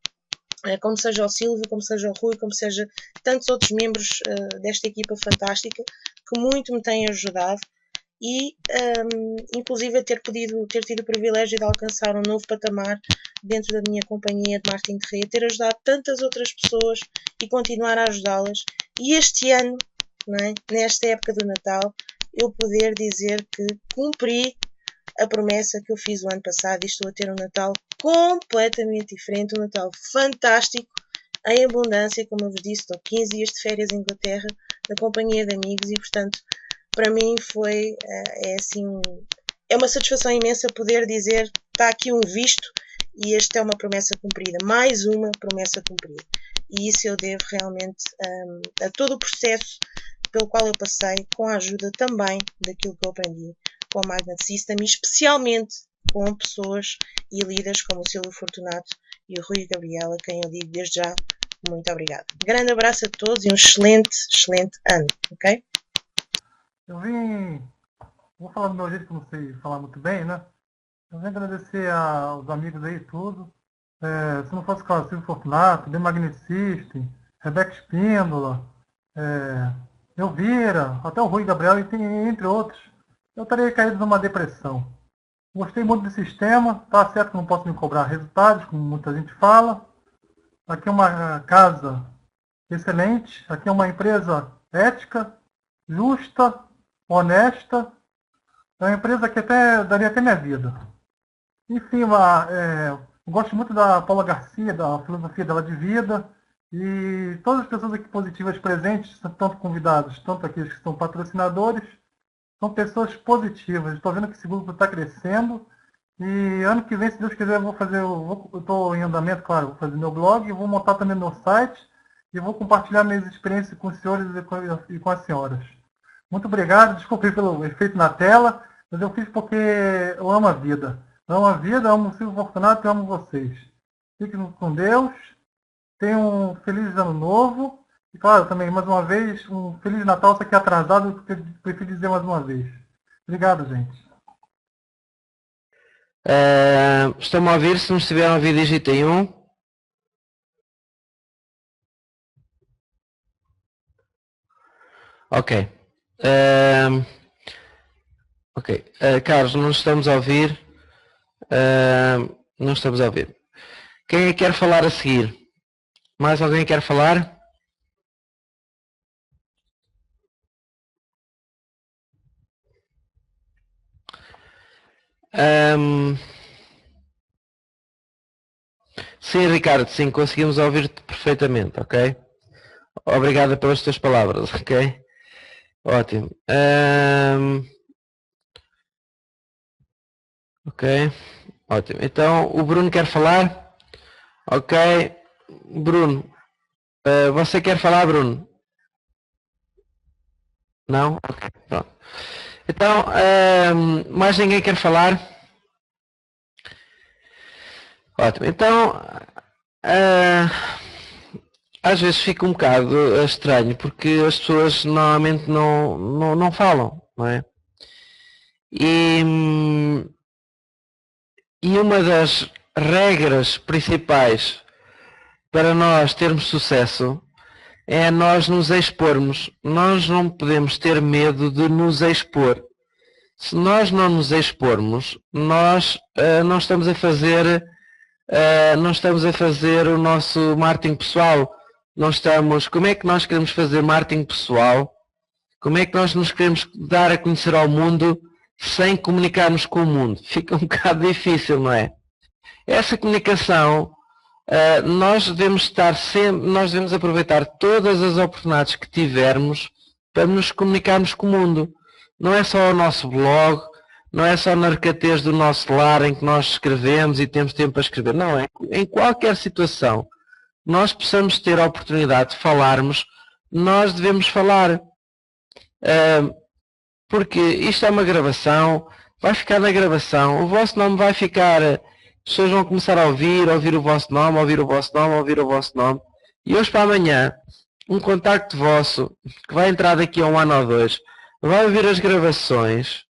Como seja o Silvio, como seja o Rui, como seja tantos outros membros desta equipa fantástica, que muito me têm ajudado. E inclusive ter tido o privilégio de alcançar um novo patamar dentro da minha companhia de marketing de rede, ter ajudado tantas outras pessoas e continuar a ajudá-las. E este ano, não é, nesta época do Natal, eu poder dizer que cumpri a promessa que eu fiz o ano passado e estou a ter um Natal completamente diferente, um Natal fantástico, em abundância, como eu vos disse, estou 15 dias de férias em Inglaterra, na companhia de amigos e, portanto, para mim foi é uma satisfação imensa poder dizer está aqui um visto e esta é uma promessa cumprida, mais uma promessa cumprida. E isso eu devo realmente a todo o processo pelo qual eu passei, com a ajuda também daquilo que eu aprendi com o Magnet System e especialmente com pessoas e líderes como o Silvio Fortunato e o Rui Gabriel, a quem eu digo desde já muito obrigada. Grande abraço a todos e um excelente, excelente ano, ok? Vou falar do meu jeito que eu não sei falar muito bem, né? Eu vim agradecer aos amigos aí tudo. Se não fosse o Silvio Fortunato, The Magnet System, Rebeca Espíndola, Elvira, até o Rui Gabriel, entre outros, eu estaria caído numa depressão. Gostei muito do sistema, tá certo que não posso me cobrar resultados, como muita gente fala, aqui é uma casa excelente, aqui é uma empresa ética, justa, honesta, é uma empresa que até daria até minha vida. Enfim, eu gosto muito da Paula Garcia, da filosofia dela de vida, e todas as pessoas aqui positivas presentes, tanto convidados, tanto aqueles que são patrocinadores, são pessoas positivas. Estou vendo que esse grupo está crescendo, e ano que vem, se Deus quiser, eu estou em andamento, claro, vou fazer meu blog, vou montar também meu site, e vou compartilhar minhas experiências com os senhores e com as senhoras. Muito obrigado, desculpe pelo efeito na tela, mas eu fiz porque eu amo a vida. Eu amo a vida, amo o Silvio Fortunato e amo vocês. Fiquem com Deus, tenham um feliz ano novo, e claro, também, mais uma vez, um Feliz Natal, só que atrasado, porque eu prefiro dizer mais uma vez. Obrigado, gente. Estão-me a ouvir? Se não estiverem a ouvir, digitem 1. Ok. Ok. Carlos, não estamos a ouvir. Não estamos a ouvir. Quem é que quer falar a seguir? Mais alguém quer falar? Sim, Ricardo, sim, conseguimos ouvir-te perfeitamente, ok? Obrigado pelas tuas palavras, ok? Ótimo. Ok, ótimo. Então, o Bruno quer falar? Ok. Bruno, você quer falar, Bruno? Não? Ok, pronto. Então, mais ninguém quer falar? Ótimo. Então, às vezes fica um bocado estranho, porque as pessoas normalmente não falam, não é? E uma das regras principais para nós termos sucesso é nós nos expormos. Nós não podemos ter medo de nos expor. Se nós não nos expormos, nós não estamos a fazer o nosso marketing pessoal. Como é que nós queremos fazer marketing pessoal? Como é que nós nos queremos dar a conhecer ao mundo sem comunicarmos com o mundo? Fica um bocado difícil, não é? Essa comunicação, nós devemos aproveitar todas as oportunidades que tivermos para nos comunicarmos com o mundo. Não é só o nosso blog, não é só na recatez do nosso lar em que nós escrevemos e temos tempo para escrever. Não, em qualquer situação nós possamos ter a oportunidade de falarmos, nós devemos falar. Porque isto é uma gravação, vai ficar na gravação, o vosso nome vai ficar, as pessoas vão começar a ouvir o vosso nome, ouvir o vosso nome, ouvir o vosso nome. E hoje para amanhã, um contacto vosso, que vai entrar daqui a um ano ou dois, vai ouvir as gravações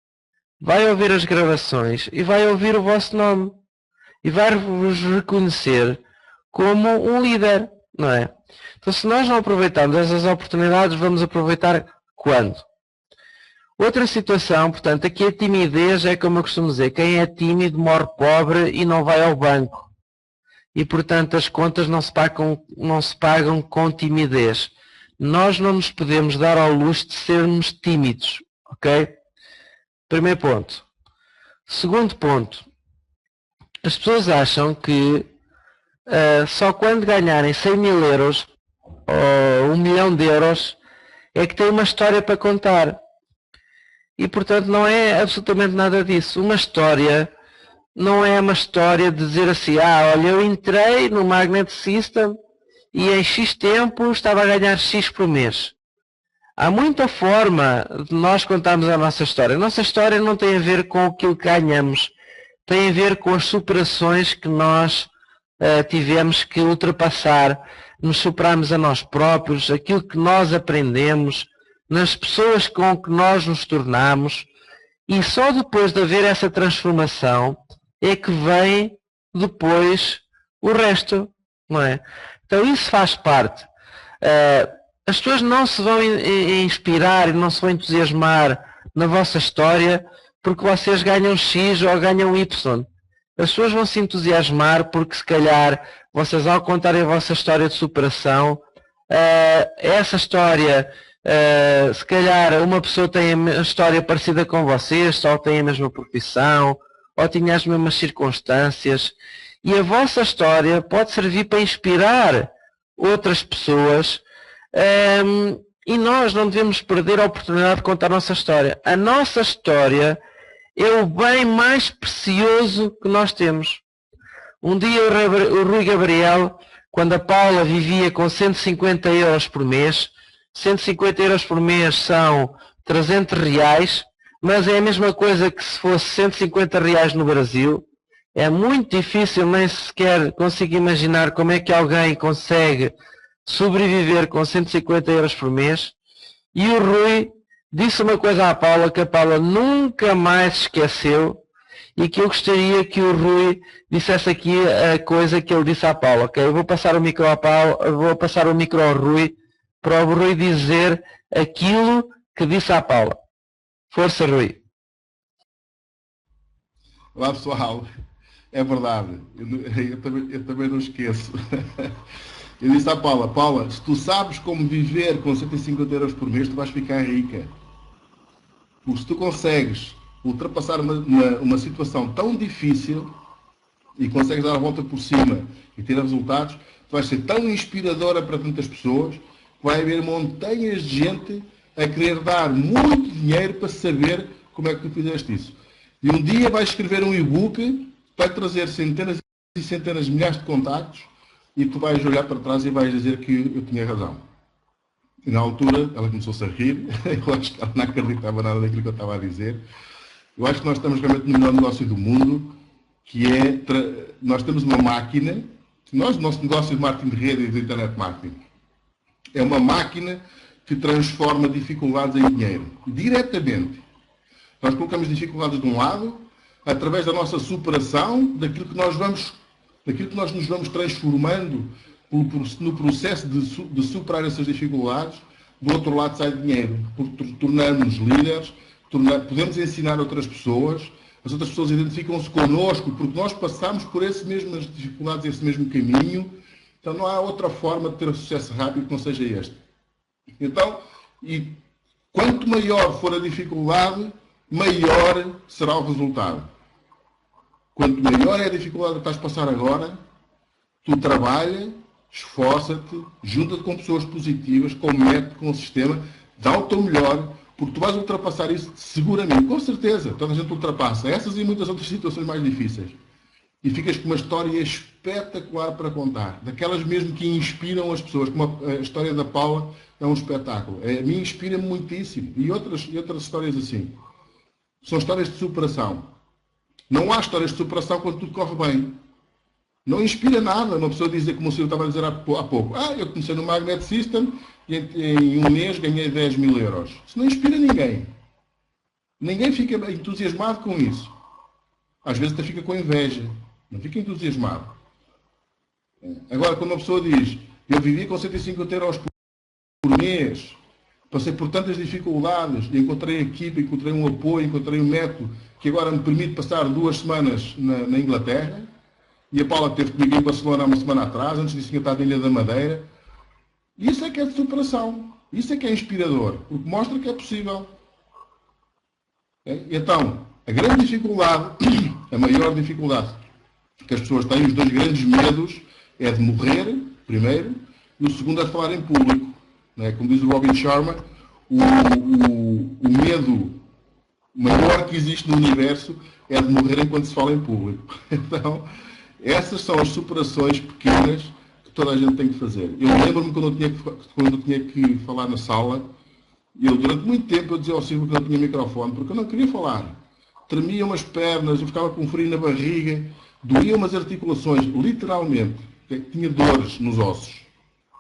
e vai ouvir o vosso nome. E vai-vos reconhecer como um líder, não é? Então se nós não aproveitarmos essas oportunidades, vamos aproveitar quando? Outra situação, portanto, aqui a timidez é como eu costumo dizer, quem é tímido morre pobre e não vai ao banco. E, portanto, as contas não se pagam com timidez. Nós não nos podemos dar ao luxo de sermos tímidos, ok? Primeiro ponto. Segundo ponto. As pessoas acham que só quando ganharem 100 mil euros ou 1 milhão de euros é que têm uma história para contar. E, portanto, não é absolutamente nada disso. Uma história não é uma história de dizer assim, olha, eu entrei no Magnet System e em X tempo estava a ganhar X por mês. Há muita forma de nós contarmos a nossa história. A nossa história não tem a ver com aquilo que ganhamos. Tem a ver com as superações que nós tivemos que ultrapassar. Nos superarmos a nós próprios, aquilo que nós aprendemos, nas pessoas com que nós nos tornamos, e só depois de haver essa transformação é que vem depois o resto, não é? Então isso faz parte. As pessoas não se vão inspirar e não se vão entusiasmar na vossa história porque vocês ganham X ou ganham Y. as pessoas vão se entusiasmar porque se calhar vocês ao contarem a vossa história de superação, essa história, se calhar uma pessoa tem a história parecida com vocês, só tem a mesma profissão, ou tinha as mesmas circunstâncias, e a vossa história pode servir para inspirar outras pessoas, e nós não devemos perder a oportunidade de contar a nossa história. A nossa história é o bem mais precioso que nós temos. Um dia o Rui Gabriel, quando a Paula vivia com 150 euros por mês, 150 euros por mês são 300 reais, mas é a mesma coisa que se fosse 150 reais no Brasil. É muito difícil, nem sequer consigo imaginar como é que alguém consegue sobreviver com 150 euros por mês. E o Rui disse uma coisa à Paula que a Paula nunca mais esqueceu e que eu gostaria que o Rui dissesse aqui a coisa que ele disse à Paula. Okay? Eu vou passar o micro à Paula, vou passar o micro ao Rui para o Rui dizer aquilo que disse à Paula. Força, Rui. Olá, pessoal. É verdade. Eu também não esqueço. Eu disse à Paula, Paula, se tu sabes como viver com 150 euros por mês, tu vais ficar rica. Porque se tu consegues ultrapassar uma situação tão difícil e consegues dar a volta por cima e ter resultados, tu vais ser tão inspiradora para tantas pessoas que vai haver montanhas de gente a querer dar muito dinheiro para saber como é que tu fizeste isso. E um dia vais escrever um e-book, vai trazer centenas e centenas de milhares de contactos e tu vais olhar para trás e vais dizer que eu tinha razão. E na altura ela começou-se a rir, eu acho que ela não acreditava nada daquilo que eu estava a dizer. Eu acho que nós estamos realmente no melhor negócio do mundo, que é, nós temos uma máquina, nosso negócio de marketing de rede e de internet marketing, é uma máquina que transforma dificuldades em dinheiro, diretamente. Nós colocamos dificuldades de um lado, através da nossa superação, daquilo que nós nos vamos transformando no processo de superar essas dificuldades, do outro lado sai dinheiro, porque tornamos-nos líderes, podemos ensinar outras pessoas, as outras pessoas identificam-se connosco, porque nós passamos por essas mesmas dificuldades, esse mesmo caminho, então não há outra forma de ter sucesso rápido que não seja este. Então, e quanto maior for a dificuldade, maior será o resultado. Quanto maior é a dificuldade que estás a passar agora, tu trabalha, esforça-te, junta-te com pessoas positivas, com o método, com o sistema, dá o teu melhor, porque tu vais ultrapassar isso seguramente, com certeza. Toda a gente ultrapassa essas e muitas outras situações mais difíceis. E ficas com uma história espetacular para contar, daquelas mesmo que inspiram as pessoas, como a história da Paula é um espetáculo. A mim inspira-me muitíssimo. E outras histórias assim. São histórias de superação. Não há histórias de superação quando tudo corre bem. Não inspira nada uma pessoa dizer, como o senhor estava a dizer há pouco, eu comecei no Magnet System e em um mês ganhei 10 mil euros. Isso não inspira ninguém. Ninguém fica entusiasmado com isso. Às vezes até fica com inveja. Não fica entusiasmado. Agora, quando uma pessoa diz, eu vivi com 150 euros por mês, passei por tantas dificuldades, e encontrei equipe, encontrei um apoio, encontrei um método que agora me permite passar 2 semanas na Inglaterra, e a Paula esteve comigo em Barcelona há uma semana atrás, antes disso tinha estado na Ilha da Madeira. Isso é que é de superação. Isso é que é inspirador, porque mostra que é possível. Então, a grande dificuldade, a maior dificuldade que as pessoas têm, os 2 grandes medos, é de morrer, primeiro, e o segundo é de falar em público. Como diz o Robin Sharma, o medo maior que existe no universo é de morrer enquanto se fala em público. Então, essas são as superações pequenas que toda a gente tem que fazer. Eu lembro-me quando eu tinha que falar na sala, durante muito tempo eu dizia ao Silvio que não tinha microfone, porque eu não queria falar. Tremiam as pernas, eu ficava com frio na barriga, doíam as articulações, literalmente. Tinha dores nos ossos,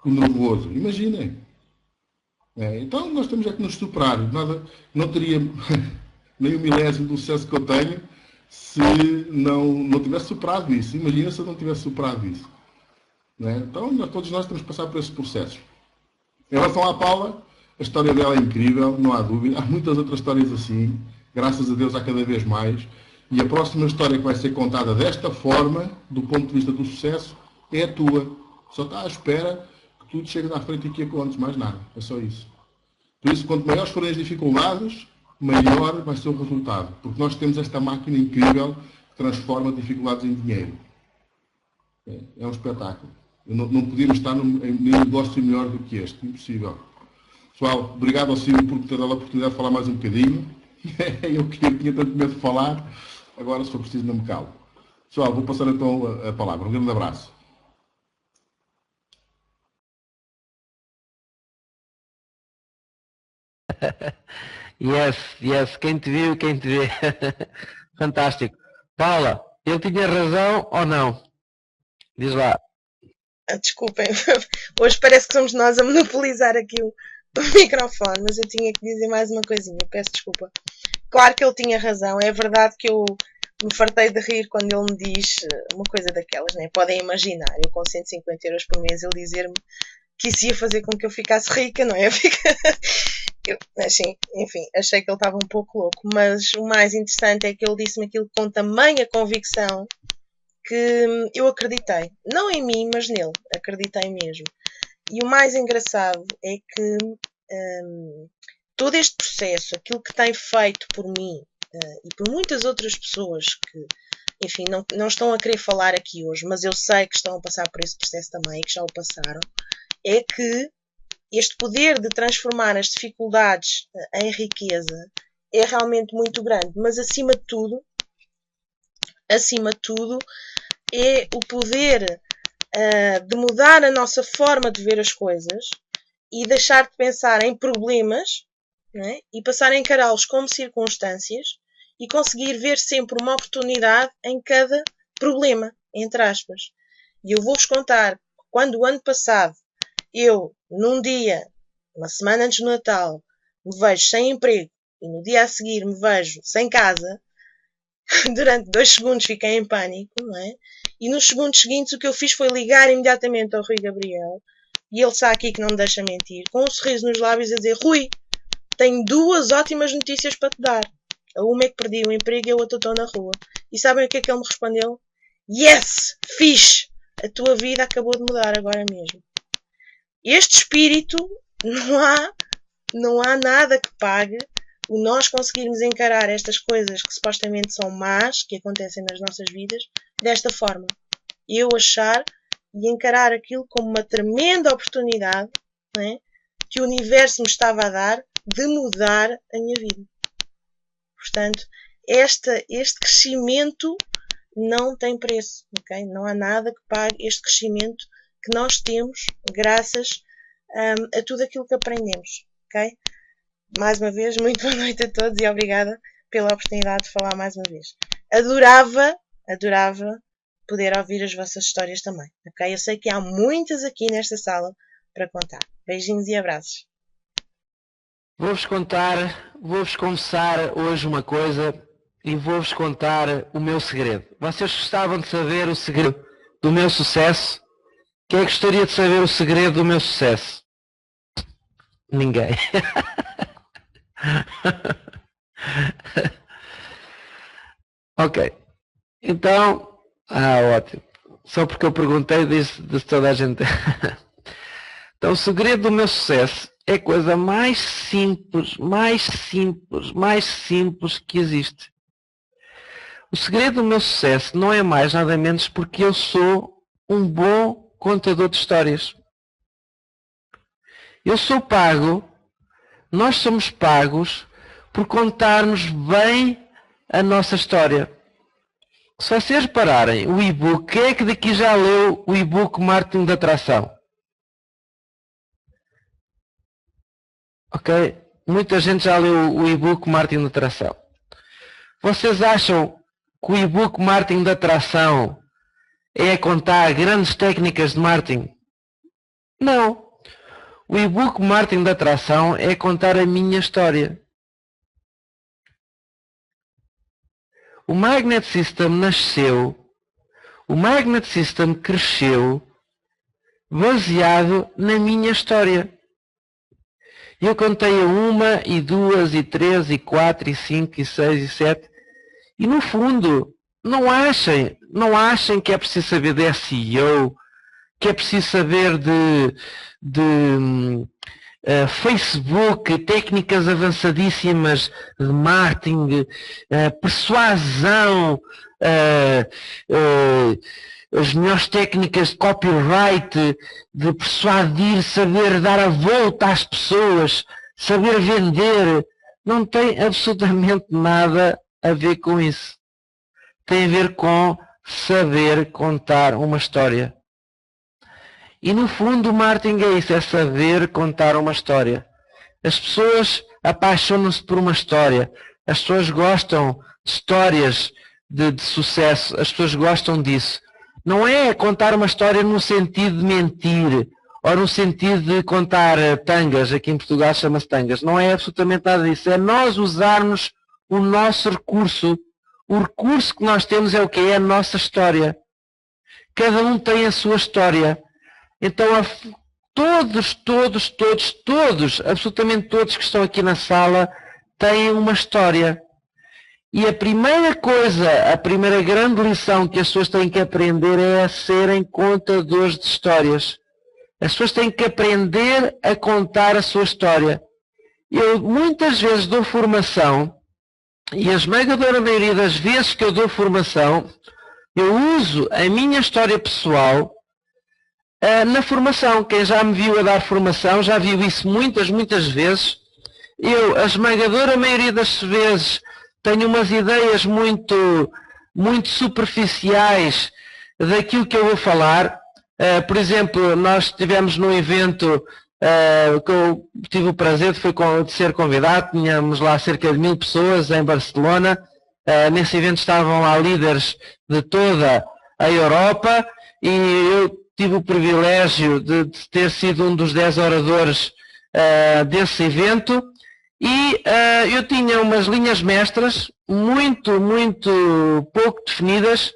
com nervoso. Imaginem. Então nós temos que nos superar. Não teria nem o milésimo do sucesso que eu tenho se não tivesse superado isso. Imagina se eu não tivesse superado isso. Então todos nós temos que passar por esses processos. Em relação à Paula, a história dela é incrível, não há dúvida. Há muitas outras histórias assim. Graças a Deus há cada vez mais. E a próxima história que vai ser contada desta forma, do ponto de vista do sucesso, é a tua. Só está à espera que tu te chegues à frente e que a contes, mais nada. É só isso. Por isso, quanto maiores forem as dificuldades, maior vai ser o resultado. Porque nós temos esta máquina incrível que transforma dificuldades em dinheiro. É um espetáculo. Não podíamos estar em nenhum negócio melhor do que este. Impossível. Pessoal, obrigado ao Silvio por ter dado a oportunidade de falar mais um bocadinho. Eu tinha tanto medo de falar, agora se for preciso não me calo. Pessoal, vou passar então a palavra. Um grande abraço. Yes, quem te viu, quem te vê. Fantástico. Paula, ele tinha razão ou não? Diz lá. Desculpem, hoje parece que somos nós a monopolizar aqui o microfone, mas eu tinha que dizer mais uma coisinha, peço desculpa. Claro que ele tinha razão, é verdade que eu me fartei de rir quando ele me diz uma coisa daquelas, né? Podem imaginar, eu com 150 euros por mês, ele dizer-me que isso ia fazer com que eu ficasse rica, não é? Eu, assim, enfim, achei que ele estava um pouco louco, mas o mais interessante é que ele disse-me aquilo com tamanha convicção que eu acreditei. Não em mim, mas nele. Acreditei mesmo. E o mais engraçado é que todo este processo, aquilo que tem feito por mim e por muitas outras pessoas que, enfim, não estão a querer falar aqui hoje, mas eu sei que estão a passar por esse processo também e que já o passaram, é que este poder de transformar as dificuldades em riqueza é realmente muito grande. Mas acima de tudo, é o poder de mudar a nossa forma de ver as coisas e deixar de pensar em problemas, não é? E passar a encará-los como circunstâncias e conseguir ver sempre uma oportunidade em cada problema, entre aspas. E eu vou-vos contar, quando o ano passado eu, num dia, uma semana antes do Natal, me vejo sem emprego e no dia a seguir me vejo sem casa, durante 2 segundos fiquei em pânico, não é? E nos segundos seguintes o que eu fiz foi ligar imediatamente ao Rui Gabriel, e ele está aqui que não me deixa mentir, com um sorriso nos lábios a dizer: Rui, tenho 2 ótimas notícias para te dar. A uma é que perdi o emprego e a outra estou na rua. E sabem o que é que ele me respondeu? Yes! Fixe! A tua vida acabou de mudar agora mesmo. Este espírito, não há nada que pague o nós conseguirmos encarar estas coisas que supostamente são más, que acontecem nas nossas vidas, desta forma. Eu achar e encarar aquilo como uma tremenda oportunidade, não é? Que o universo me estava a dar de mudar a minha vida. Portanto, este crescimento não tem preço, ok? Não há nada que pague este crescimento que nós temos graças a tudo aquilo que aprendemos, ok? Mais uma vez, muito boa noite a todos e obrigada pela oportunidade de falar mais uma vez. Adorava poder ouvir as vossas histórias também, ok? Eu sei que há muitas aqui nesta sala para contar. Beijinhos e abraços. Vou-vos confessar hoje uma coisa e vou-vos contar o meu segredo. Vocês gostavam de saber o segredo do meu sucesso? Quem é que gostaria de saber o segredo do meu sucesso? Ninguém. Ok. Então, ótimo. Só porque eu perguntei, disse toda a gente. Então, o segredo do meu sucesso é a coisa mais simples que existe. O segredo do meu sucesso não é mais nada menos porque eu sou um bom contador de histórias. Eu sou pago, nós somos pagos por contarmos bem a nossa história. Se vocês repararem, o e-book, quem é que daqui já leu o e-book Marketing de Atração? Ok? Muita gente já leu o e-book Marketing de Atração. Vocês acham que o e-book Marketing de Atração é contar grandes técnicas de marketing? Não. O e-book Marketing de Atração é contar a minha história. O Magnet System nasceu, o Magnet System cresceu baseado na minha história. Eu contei a 1, e 2, e 3, e 4, e 5, e 6, e 7, E no fundo, não achem que é preciso saber de SEO, que é preciso saber de Facebook, técnicas avançadíssimas de marketing, persuasão, as melhores técnicas de copyright, de persuadir, saber dar a volta às pessoas, saber vender. Não tem absolutamente nada a ver com isso. Tem a ver com saber contar uma história. E no fundo o marketing é isso, é saber contar uma história. As pessoas apaixonam-se por uma história. As pessoas gostam de histórias de sucesso. As pessoas gostam disso. Não é contar uma história no sentido de mentir, ou no sentido de contar tangas, aqui em Portugal chama-se tangas. Não é absolutamente nada disso. É nós usarmos o nosso recurso. O recurso que nós temos é o quê? É a nossa história. Cada um tem a sua história. Então, todos, absolutamente todos que estão aqui na sala têm uma história. E a primeira coisa, a primeira grande lição que as pessoas têm que aprender é a serem contadores de histórias. As pessoas têm que aprender a contar a sua história. Eu muitas vezes dou formação, e a esmagadora maioria das vezes que eu dou formação, eu uso a minha história pessoal na formação. Quem já me viu a dar formação já viu isso muitas vezes. Eu, a esmagadora maioria das vezes, tenho umas ideias muito superficiais daquilo que eu vou falar. Por exemplo, nós estivemos num evento que eu tive o prazer de ser convidado. Tínhamos lá cerca de 1000 pessoas em Barcelona. Nesse evento estavam lá líderes de toda a Europa e eu tive o privilégio de ter sido um dos 10 oradores desse evento. E eu tinha umas linhas mestras muito pouco definidas,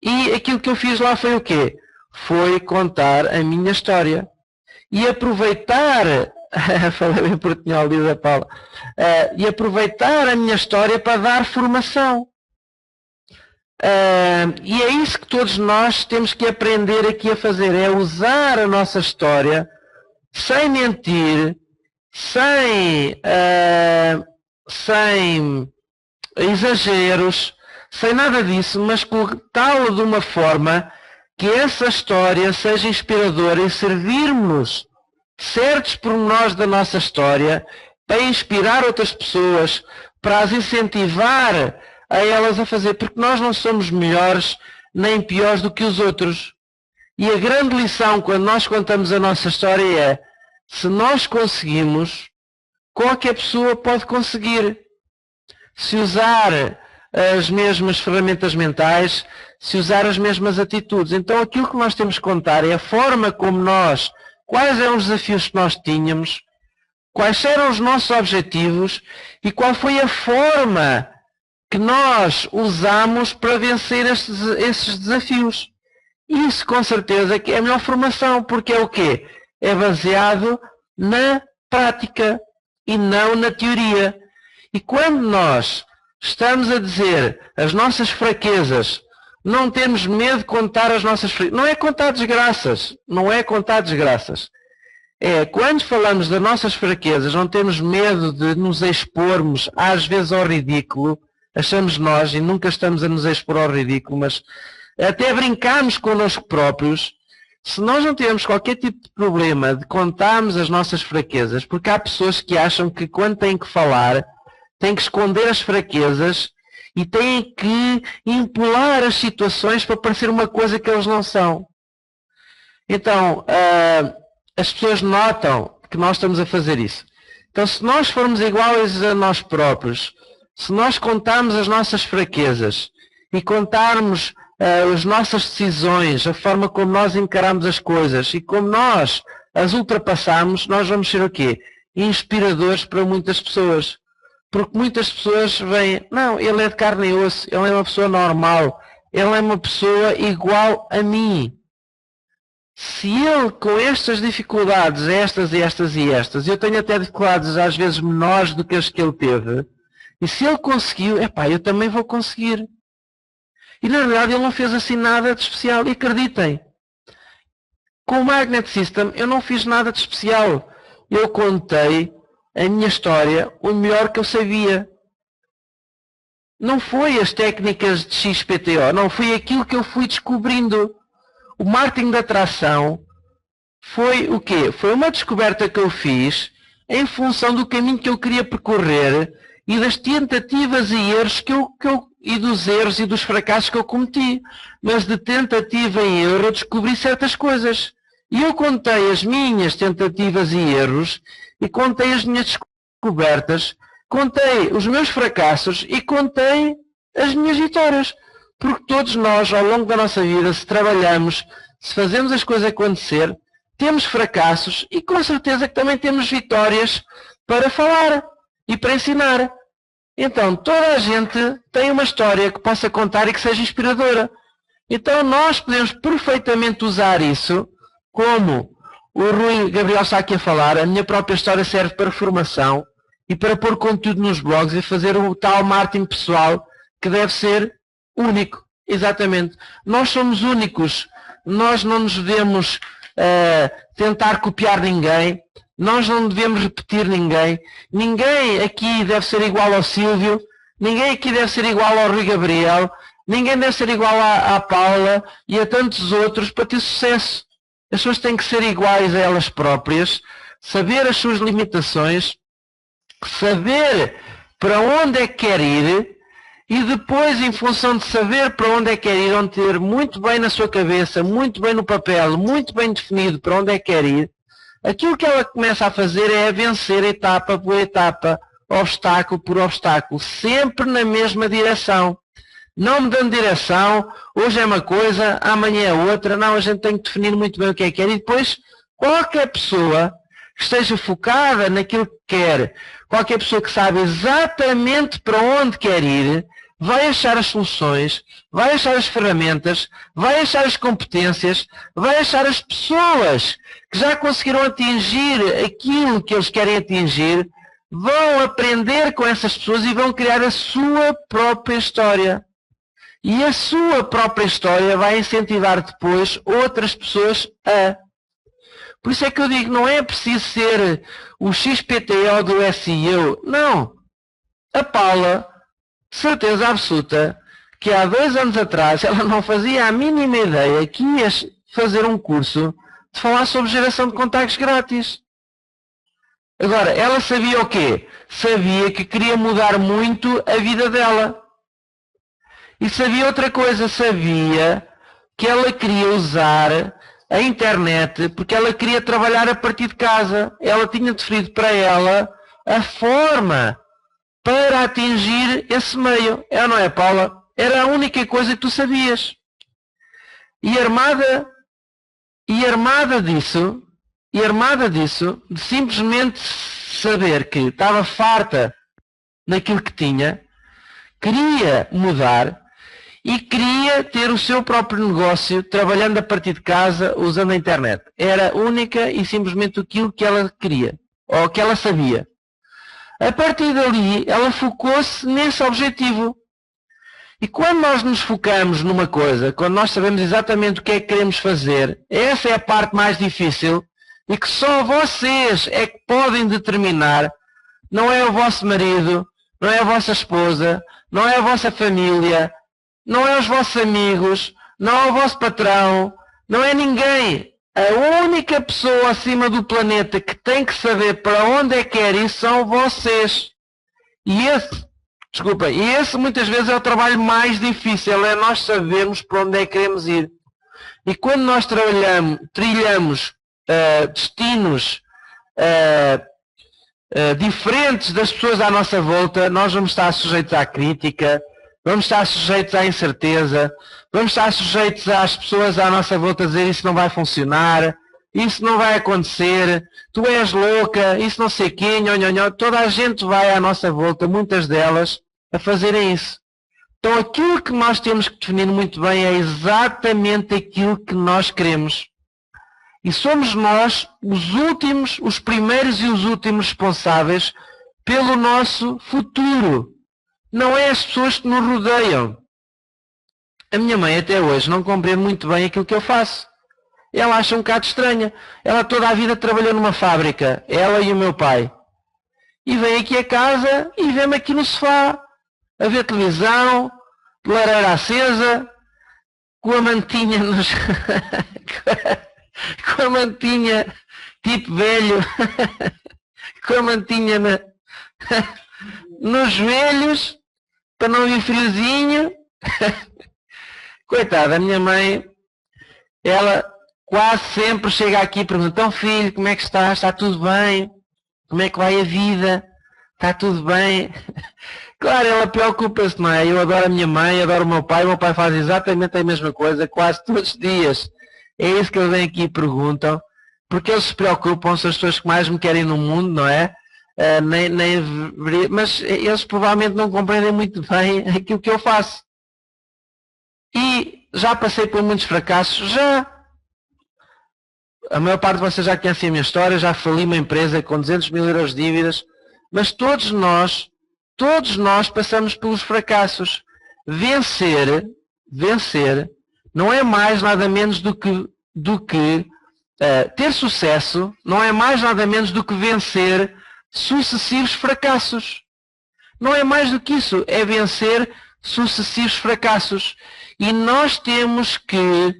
e aquilo que eu fiz lá foi o quê? Foi contar a minha história. E aproveitar, falei bem portunhol, diz a Paula, e aproveitar a minha história para dar formação. E é isso que todos nós temos que aprender aqui a fazer, é usar a nossa história sem mentir, sem exageros, sem nada disso, mas contá-lo de uma forma que essa história seja inspiradora e servirmos certos pormenores da nossa história para inspirar outras pessoas, para as incentivar a elas a fazer, porque nós não somos melhores nem piores do que os outros. E a grande lição quando nós contamos a nossa história é: se nós conseguimos, qualquer pessoa pode conseguir. Se usar as mesmas ferramentas mentais, se usar as mesmas atitudes. Então aquilo que nós temos que contar é a forma como nós, quais eram os desafios que nós tínhamos, quais eram os nossos objetivos e qual foi a forma que nós usamos para vencer esses desafios. Isso com certeza que é a melhor formação, porque é o quê? É baseado na prática e não na teoria. E quando nós estamos a dizer as nossas fraquezas, não temos medo de contar as nossas fraquezas. Não é contar desgraças. Não é contar desgraças. É, quando falamos das nossas fraquezas, não temos medo de nos expormos, às vezes, ao ridículo. Achamos nós, e nunca estamos a nos expor ao ridículo, mas até brincamos connosco próprios. Se nós não tivermos qualquer tipo de problema de contarmos as nossas fraquezas, porque há pessoas que acham que quando têm que falar, têm que esconder as fraquezas e têm que empolar as situações para parecer uma coisa que eles não são. Então, as pessoas notam que nós estamos a fazer isso. Então, se nós formos iguais a nós próprios, se nós contarmos as nossas fraquezas e contarmos as nossas decisões, a forma como nós encaramos as coisas e como nós as ultrapassamos, nós vamos ser o quê? Inspiradores para muitas pessoas. Porque muitas pessoas veem, não, ele é de carne e osso, ele é uma pessoa normal, ele é uma pessoa igual a mim. Se ele, com estas dificuldades, estas e estas e estas, eu tenho até dificuldades às vezes menores do que as que ele teve, E se ele conseguiu, eu também vou conseguir. E na realidade ele não fez assim nada de especial. E acreditem, com o Magnet System eu não fiz nada de especial. Eu contei a minha história o melhor que eu sabia. Não foi as técnicas de XPTO, não, foi aquilo que eu fui descobrindo. O marketing de atração foi o quê? Foi uma descoberta que eu fiz em função do caminho que eu queria percorrer e das tentativas e erros e dos erros e dos fracassos que eu cometi. Mas de tentativa em erro eu descobri certas coisas. E eu contei as minhas tentativas e erros e contei as minhas descobertas, contei os meus fracassos e contei as minhas vitórias. Porque todos nós, ao longo da nossa vida, se trabalhamos, se fazemos as coisas acontecer, temos fracassos e com certeza que também temos vitórias para falar e para ensinar. Então, toda a gente tem uma história que possa contar e que seja inspiradora. Então, nós podemos perfeitamente usar isso, como o Rui Gabriel está aqui a falar, a minha própria história serve para formação e para pôr conteúdo nos blogs e fazer o tal marketing pessoal que deve ser único. Exatamente. Nós somos únicos. Nós não nos devemos tentar copiar ninguém. Nós não devemos repetir ninguém. Ninguém aqui deve ser igual ao Silvio. Ninguém aqui deve ser igual ao Rui Gabriel. Ninguém deve ser igual à Paula e a tantos outros para ter sucesso. As pessoas têm que ser iguais a elas próprias, saber as suas limitações, saber para onde é que quer ir e depois, em função de saber para onde é que quer ir, onde ter muito bem na sua cabeça, muito bem no papel, muito bem definido para onde é que quer ir, aquilo que ela começa a fazer é vencer etapa por etapa, obstáculo por obstáculo, sempre na mesma direção. Não mudando de direção, hoje é uma coisa, amanhã é outra, não, a gente tem que definir muito bem o que é que quer e depois qualquer pessoa que esteja focada naquilo que quer, qualquer pessoa que sabe exatamente para onde quer ir, vai achar as soluções, vai achar as ferramentas, vai achar as competências, vai achar as pessoas que já conseguiram atingir aquilo que eles querem atingir, vão aprender com essas pessoas e vão criar a sua própria história. E a sua própria história vai incentivar depois outras pessoas a. Por isso é que eu digo, não é preciso ser o XPTO do SEO. Não. A Paula, certeza absoluta, que há 2 anos atrás ela não fazia a mínima ideia que ia fazer um curso de falar sobre geração de contactos grátis. Agora, ela sabia o quê? Sabia que queria mudar muito a vida dela. E sabia outra coisa, sabia que ela queria usar a internet porque ela queria trabalhar a partir de casa. Ela tinha definido para ela a forma para atingir esse meio. É ou não é, Paula? Era a única coisa que tu sabias. E armada disso, de simplesmente saber que estava farta daquilo que tinha, queria mudar e queria ter o seu próprio negócio trabalhando a partir de casa, usando a internet. Era única e simplesmente aquilo que ela queria, ou que ela sabia. A partir dali, ela focou-se nesse objetivo. E quando nós nos focamos numa coisa, quando nós sabemos exatamente o que é que queremos fazer, essa é a parte mais difícil e que só vocês é que podem determinar. Não é o vosso marido, não é a vossa esposa, não é a vossa família, não é os vossos amigos, não é o vosso patrão, não é ninguém. A única pessoa acima do planeta que tem que saber para onde é que quer ir são vocês. E esse muitas vezes é o trabalho mais difícil, é nós sabermos para onde é que queremos ir. E quando nós trilhamos destinos diferentes das pessoas à nossa volta, nós vamos estar sujeitos à crítica, vamos estar sujeitos à incerteza, vamos estar sujeitos às pessoas à nossa volta a dizer isso não vai funcionar, isso não vai acontecer, tu és louca, isso não sei quem, toda a gente vai à nossa volta, muitas delas, a fazerem isso. Então aquilo que nós temos que definir muito bem é exatamente aquilo que nós queremos. E somos nós os primeiros e os últimos responsáveis pelo nosso futuro. não é as pessoas que nos rodeiam. A minha mãe até hoje não compreende muito bem aquilo que eu faço. Ela acha um bocado estranha. Ela toda a vida trabalhou numa fábrica, ela e o meu pai. E vem aqui a casa e vê-me aqui no sofá, a ver televisão, lareira acesa, com a mantinha nos... com a mantinha tipo velho, com a mantinha nos joelhos, para não vir friozinho. Coitada, a minha mãe, ela quase sempre chega aqui e pergunta: então filho, como é que estás? Está tudo bem? Como é que vai a vida? Está tudo bem? Claro, ela preocupa-se, não é? Eu adoro a minha mãe, adoro o meu pai faz exatamente a mesma coisa quase todos os dias. É isso que eles vêm aqui e perguntam, porque eles se preocupam, são as pessoas que mais me querem no mundo, não é? Mas eles provavelmente não compreendem muito bem aquilo que eu faço. E já passei por muitos fracassos, já. A maior parte de vocês já conhecem a minha história, já fali uma empresa com 200 mil euros de dívidas, mas todos nós passamos pelos fracassos. Vencer não é mais nada menos do que ter sucesso, não é mais nada menos do que vencer sucessivos fracassos. Não é mais do que isso, é vencer sucessivos fracassos. E nós temos que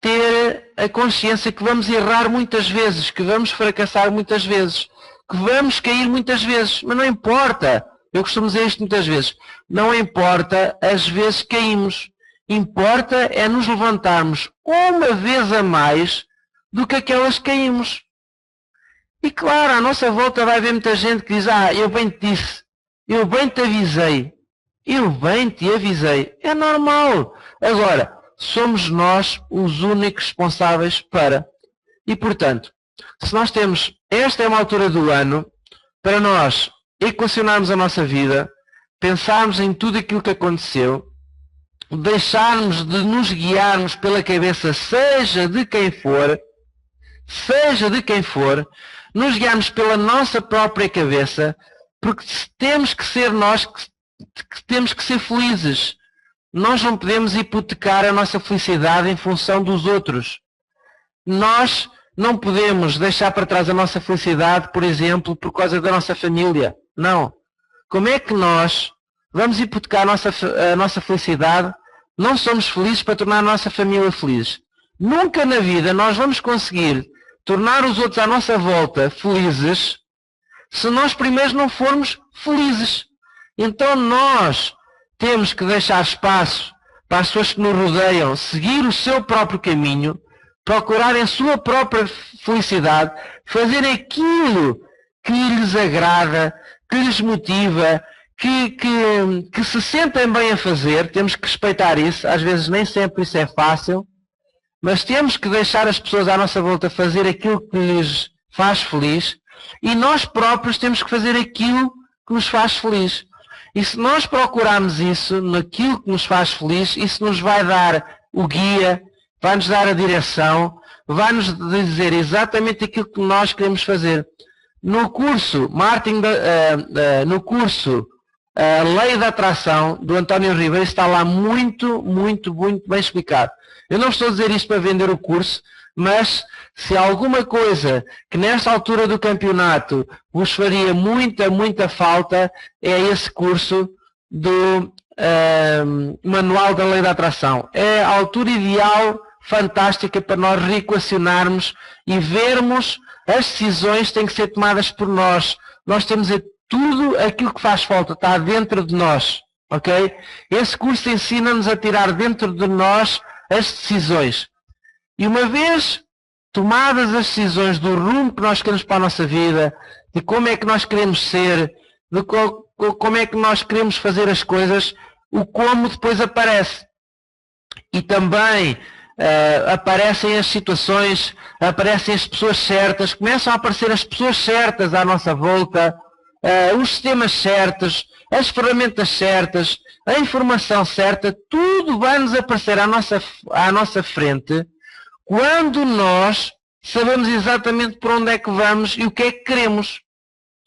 ter a consciência que vamos errar muitas vezes, que vamos fracassar muitas vezes, que vamos cair muitas vezes, mas não importa. Eu costumo dizer isto muitas vezes. Não importa as vezes que caímos. Importa é nos levantarmos uma vez a mais do que aquelas que caímos. E claro, à nossa volta vai haver muita gente que diz: eu bem te disse, eu bem te avisei, eu bem te avisei. É normal. Agora, somos nós os únicos responsáveis para. E portanto, se nós temos, esta é uma altura do ano, para nós equacionarmos a nossa vida, pensarmos em tudo aquilo que aconteceu, deixarmos de nos guiarmos pela cabeça, seja de quem for, nos guiarmos pela nossa própria cabeça, porque temos que ser nós que temos que ser felizes. Nós não podemos hipotecar a nossa felicidade em função dos outros. Nós não podemos deixar para trás a nossa felicidade, por exemplo, por causa da nossa família. Não. Como é que nós vamos hipotecar a nossa felicidade? Não somos felizes para tornar a nossa família feliz. Nunca na vida nós vamos conseguir tornar os outros à nossa volta felizes se nós primeiros não formos felizes. Então nós temos que deixar espaço para as pessoas que nos rodeiam seguir o seu próprio caminho, procurarem a sua própria felicidade, fazer aquilo que lhes agrada, que lhes motiva, que se sentem bem a fazer. Temos que respeitar isso. Às vezes nem sempre isso é fácil, mas temos que deixar as pessoas à nossa volta fazer aquilo que lhes faz feliz, e nós próprios temos que fazer aquilo que nos faz feliz. E se nós procurarmos isso, naquilo que nos faz feliz, isso nos vai dar o guia, vai-nos dar a direção, vai-nos dizer exatamente aquilo que nós queremos fazer. No curso A Lei da Atração, do António Ribeiro, está lá muito bem explicado. Eu não estou a dizer isto para vender o curso, mas se há alguma coisa que nesta altura do campeonato vos faria muita falta, é esse curso do Manual da Lei da Atração. É a altura ideal, fantástica, para nós reequacionarmos e vermos as decisões que têm que ser tomadas por nós. Nós temos tudo aquilo que faz falta, está dentro de nós. Ok? Esse curso ensina-nos a tirar dentro de nós as decisões. E uma vez tomadas as decisões do rumo que nós queremos para a nossa vida, de como é que nós queremos ser, de como é que nós queremos fazer as coisas, o como depois aparece. E também aparecem as situações, aparecem as pessoas certas, começam a aparecer as pessoas certas à nossa volta, os sistemas certos, as ferramentas certas, a informação certa, tudo vai nos aparecer à nossa frente, quando nós sabemos exatamente por onde é que vamos e o que é que queremos.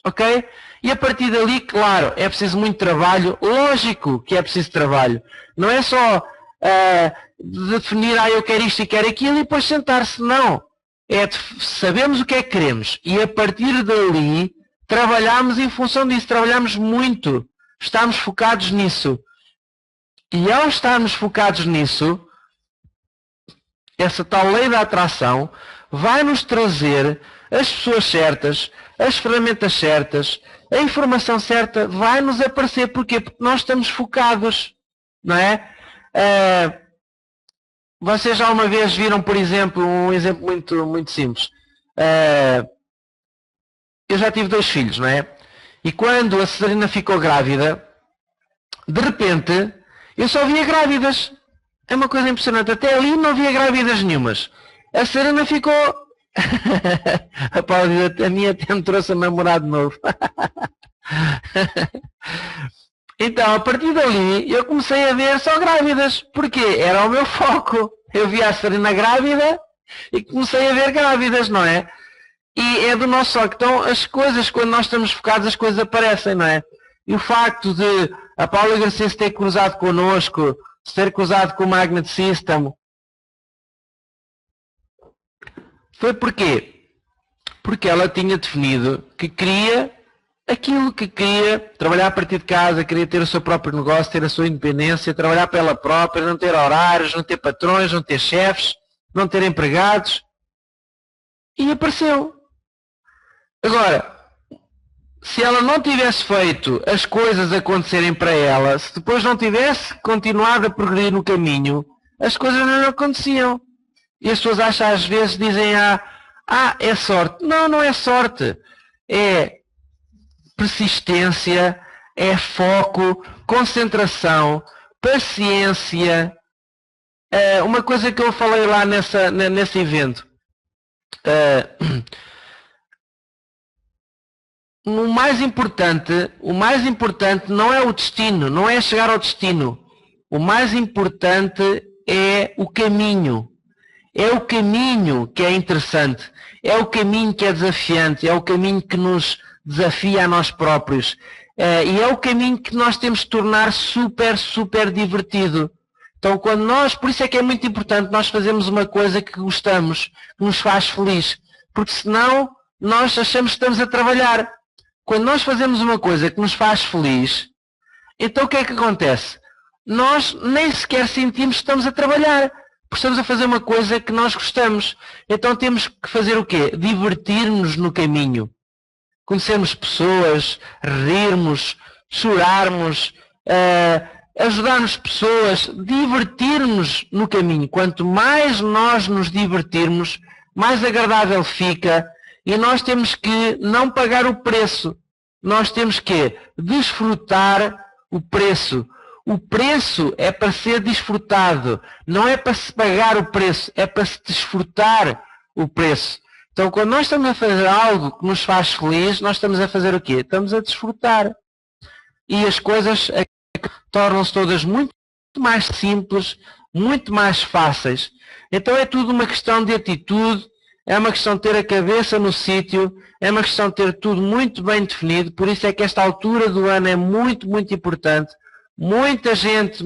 Ok? E a partir dali, claro, é preciso muito trabalho. Lógico que é preciso trabalho. Não é só definir, eu quero isto e quero aquilo e depois sentar-se. Não. Sabemos o que é que queremos. E a partir dali, trabalhamos em função disso. Trabalhamos muito. Estamos focados nisso. E ao estarmos focados nisso, essa tal lei da atração vai nos trazer as pessoas certas, as ferramentas certas, a informação certa vai nos aparecer. Porquê? Porque nós estamos focados, não é? Vocês já uma vez viram, por exemplo, um exemplo muito simples. Eu já tive 2 filhos, não é? E quando a Cesarina ficou grávida, de repente, eu só via grávidas. É uma coisa impressionante. Até ali não via grávidas nenhumas. A Cesarina ficou... A Paula diz, a minha até me trouxe um namorado novo. Então, a partir dali, eu comecei a ver só grávidas. Porquê? Era o meu foco. Eu via a Cesarina grávida e comecei a ver grávidas, não é? E é do nosso foco. Então, as coisas, quando nós estamos focados, as coisas aparecem, não é? E o facto de a Paula Garcia se ter cruzado connosco, se ter cruzado com o Magnet System, foi porquê? Porque ela tinha definido que queria aquilo que queria, trabalhar a partir de casa, queria ter o seu próprio negócio, ter a sua independência, trabalhar para ela própria, não ter horários, não ter patrões, não ter chefes, não ter empregados. E apareceu. Agora, se ela não tivesse feito as coisas acontecerem para ela, se depois não tivesse continuado a progredir no caminho, as coisas não aconteciam. E as pessoas acham, às vezes, dizem, é sorte. Não, não é sorte. É persistência, é foco, concentração, paciência. Uma coisa que eu falei lá nesse evento. O mais importante não é o destino, não é chegar ao destino. O mais importante é o caminho. É o caminho que é interessante. É o caminho que é desafiante. É o caminho que nos desafia a nós próprios. E é o caminho que nós temos de tornar super divertido. Então, por isso é que é muito importante nós fazermos uma coisa que gostamos, que nos faz feliz. Porque senão nós achamos que estamos a trabalhar. Quando nós fazemos uma coisa que nos faz feliz, então o que é que acontece? Nós nem sequer sentimos que estamos a trabalhar. Porque estamos a fazer uma coisa que nós gostamos. Então temos que fazer o quê? Divertir-nos no caminho. Conhecermos pessoas, rirmos, chorarmos, ajudarmos pessoas, divertir-nos no caminho. Quanto mais nós nos divertirmos, mais agradável fica. E nós temos que não pagar o preço. Nós temos que desfrutar o preço. O preço é para ser desfrutado. Não é para se pagar o preço. É para se desfrutar o preço. Então, quando nós estamos a fazer algo que nos faz feliz, nós estamos a fazer o quê? Estamos a desfrutar. E as coisas tornam-se todas muito mais simples, muito mais fáceis. Então, é tudo uma questão de atitude. É uma questão de ter a cabeça no sítio, é uma questão de ter tudo muito bem definido, por isso é que esta altura do ano é muito importante. Muita gente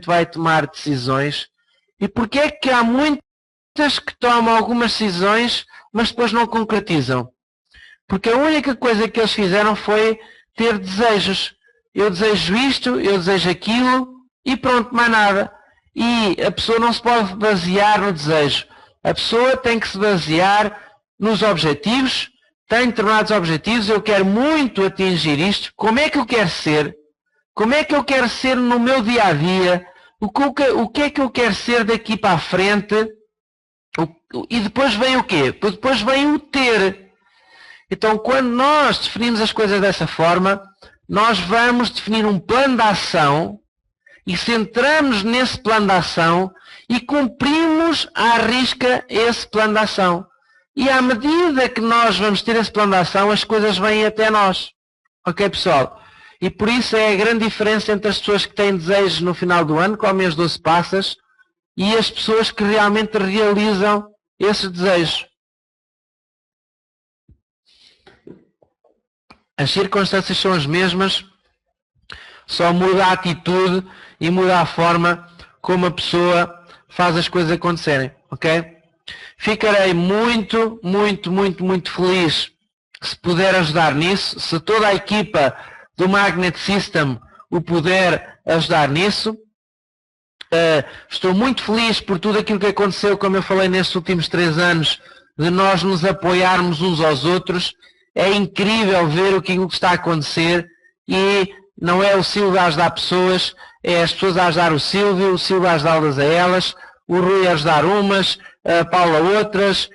vai tomar decisões. E porquê é que há muitas que tomam algumas decisões, mas depois não concretizam? Porque a única coisa que eles fizeram foi ter desejos. Eu desejo isto, eu desejo aquilo, e pronto, mais nada. E a pessoa não se pode basear no desejo. A pessoa tem que se basear nos objetivos, tem determinados objetivos, eu quero muito atingir isto, como é que eu quero ser? Como é que eu quero ser no meu dia-a-dia? O que é que eu quero ser daqui para a frente? E depois vem o quê? Depois vem o ter. Então, quando nós definimos as coisas dessa forma, nós vamos definir um plano de ação e centramos nesse plano de ação e cumprimos à risca esse plano de ação. E à medida que nós vamos ter esse plano de ação, as coisas vêm até nós. Ok, pessoal? E por isso é a grande diferença entre as pessoas que têm desejos no final do ano, comem as 12 passas, e as pessoas que realmente realizam esses desejos. As circunstâncias são as mesmas, só muda a atitude e muda a forma como a pessoa faz as coisas acontecerem, ok? Ficarei muito, muito, muito, muito feliz se puder ajudar nisso, se toda a equipa do Magnet System o puder ajudar nisso. Estou muito feliz por tudo aquilo que aconteceu, como eu falei nestes últimos 3 anos, de nós nos apoiarmos uns aos outros. É incrível ver o que está a acontecer e não é o Silvio a ajudar pessoas, é as pessoas a ajudar o Silvio a ajudá-las a elas, o Rui a ajudar umas, a Paula outras,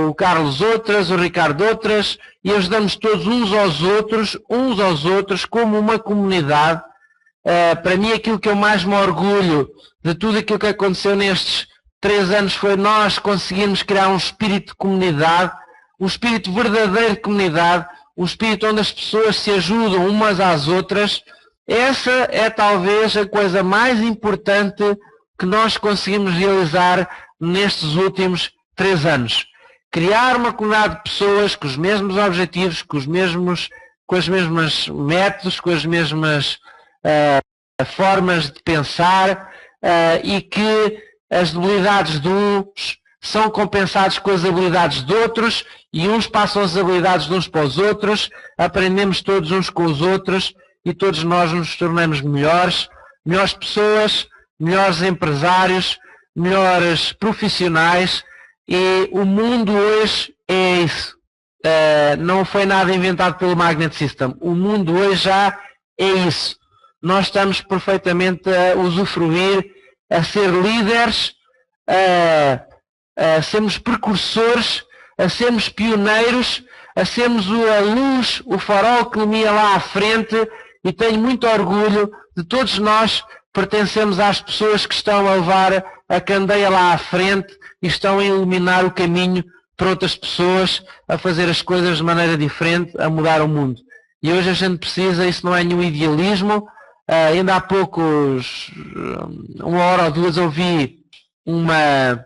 o Carlos outras, o Ricardo outras, e ajudamos todos uns aos outros como uma comunidade. Para mim aquilo que eu mais me orgulho de tudo aquilo que aconteceu nestes 3 anos foi nós conseguirmos criar um espírito de comunidade, um espírito verdadeiro de comunidade, um espírito onde as pessoas se ajudam umas às outras. Essa é talvez a coisa mais importante que nós conseguimos realizar nestes últimos 3 anos. Criar uma comunidade de pessoas com os mesmos objetivos, com os mesmos métodos, com as mesmas formas de pensar, e que as debilidades de uns são compensadas com as habilidades de outros e uns passam as habilidades de uns para os outros, aprendemos todos uns com os outros e todos nós nos tornamos melhores pessoas, melhores empresários, melhores profissionais, e o mundo hoje é isso. Não foi nada inventado pelo Magnet System. O mundo hoje já é isso. Nós estamos perfeitamente a usufruir, a ser líderes, a sermos precursores, a sermos pioneiros, a sermos a luz, o farol que ilumina lá à frente, e tenho muito orgulho de todos nós pertencemos às pessoas que estão a levar a candeia lá à frente e estão a iluminar o caminho para outras pessoas, a fazer as coisas de maneira diferente, a mudar o mundo. E hoje a gente precisa, isso não é nenhum idealismo. Ainda há poucos, 1 hora ou 2, ouvi uma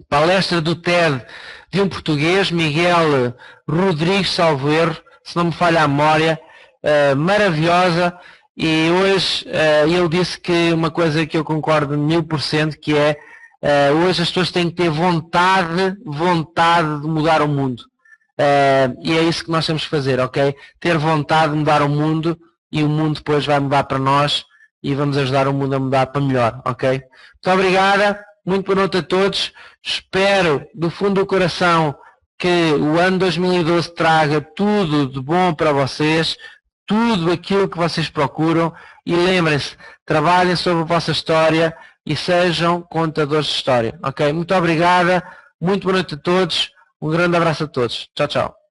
palestra do TED de um português, Miguel Rodrigues, salvo erro, se não me falha a memória, maravilhosa, e hoje ele disse que uma coisa que eu concordo 1000%, que é, hoje as pessoas têm que ter vontade de mudar o mundo. E é isso que nós temos que fazer, ok? Ter vontade de mudar o mundo, e o mundo depois vai mudar para nós e vamos ajudar o mundo a mudar para melhor, ok? Muito obrigada, muito boa noite a todos. Espero do fundo do coração que o ano 2012 traga tudo de bom para vocês, tudo aquilo que vocês procuram, e lembrem-se, trabalhem sobre a vossa história e sejam contadores de história, ok? Muito obrigada, muito boa noite a todos, um grande abraço a todos. Tchau, tchau.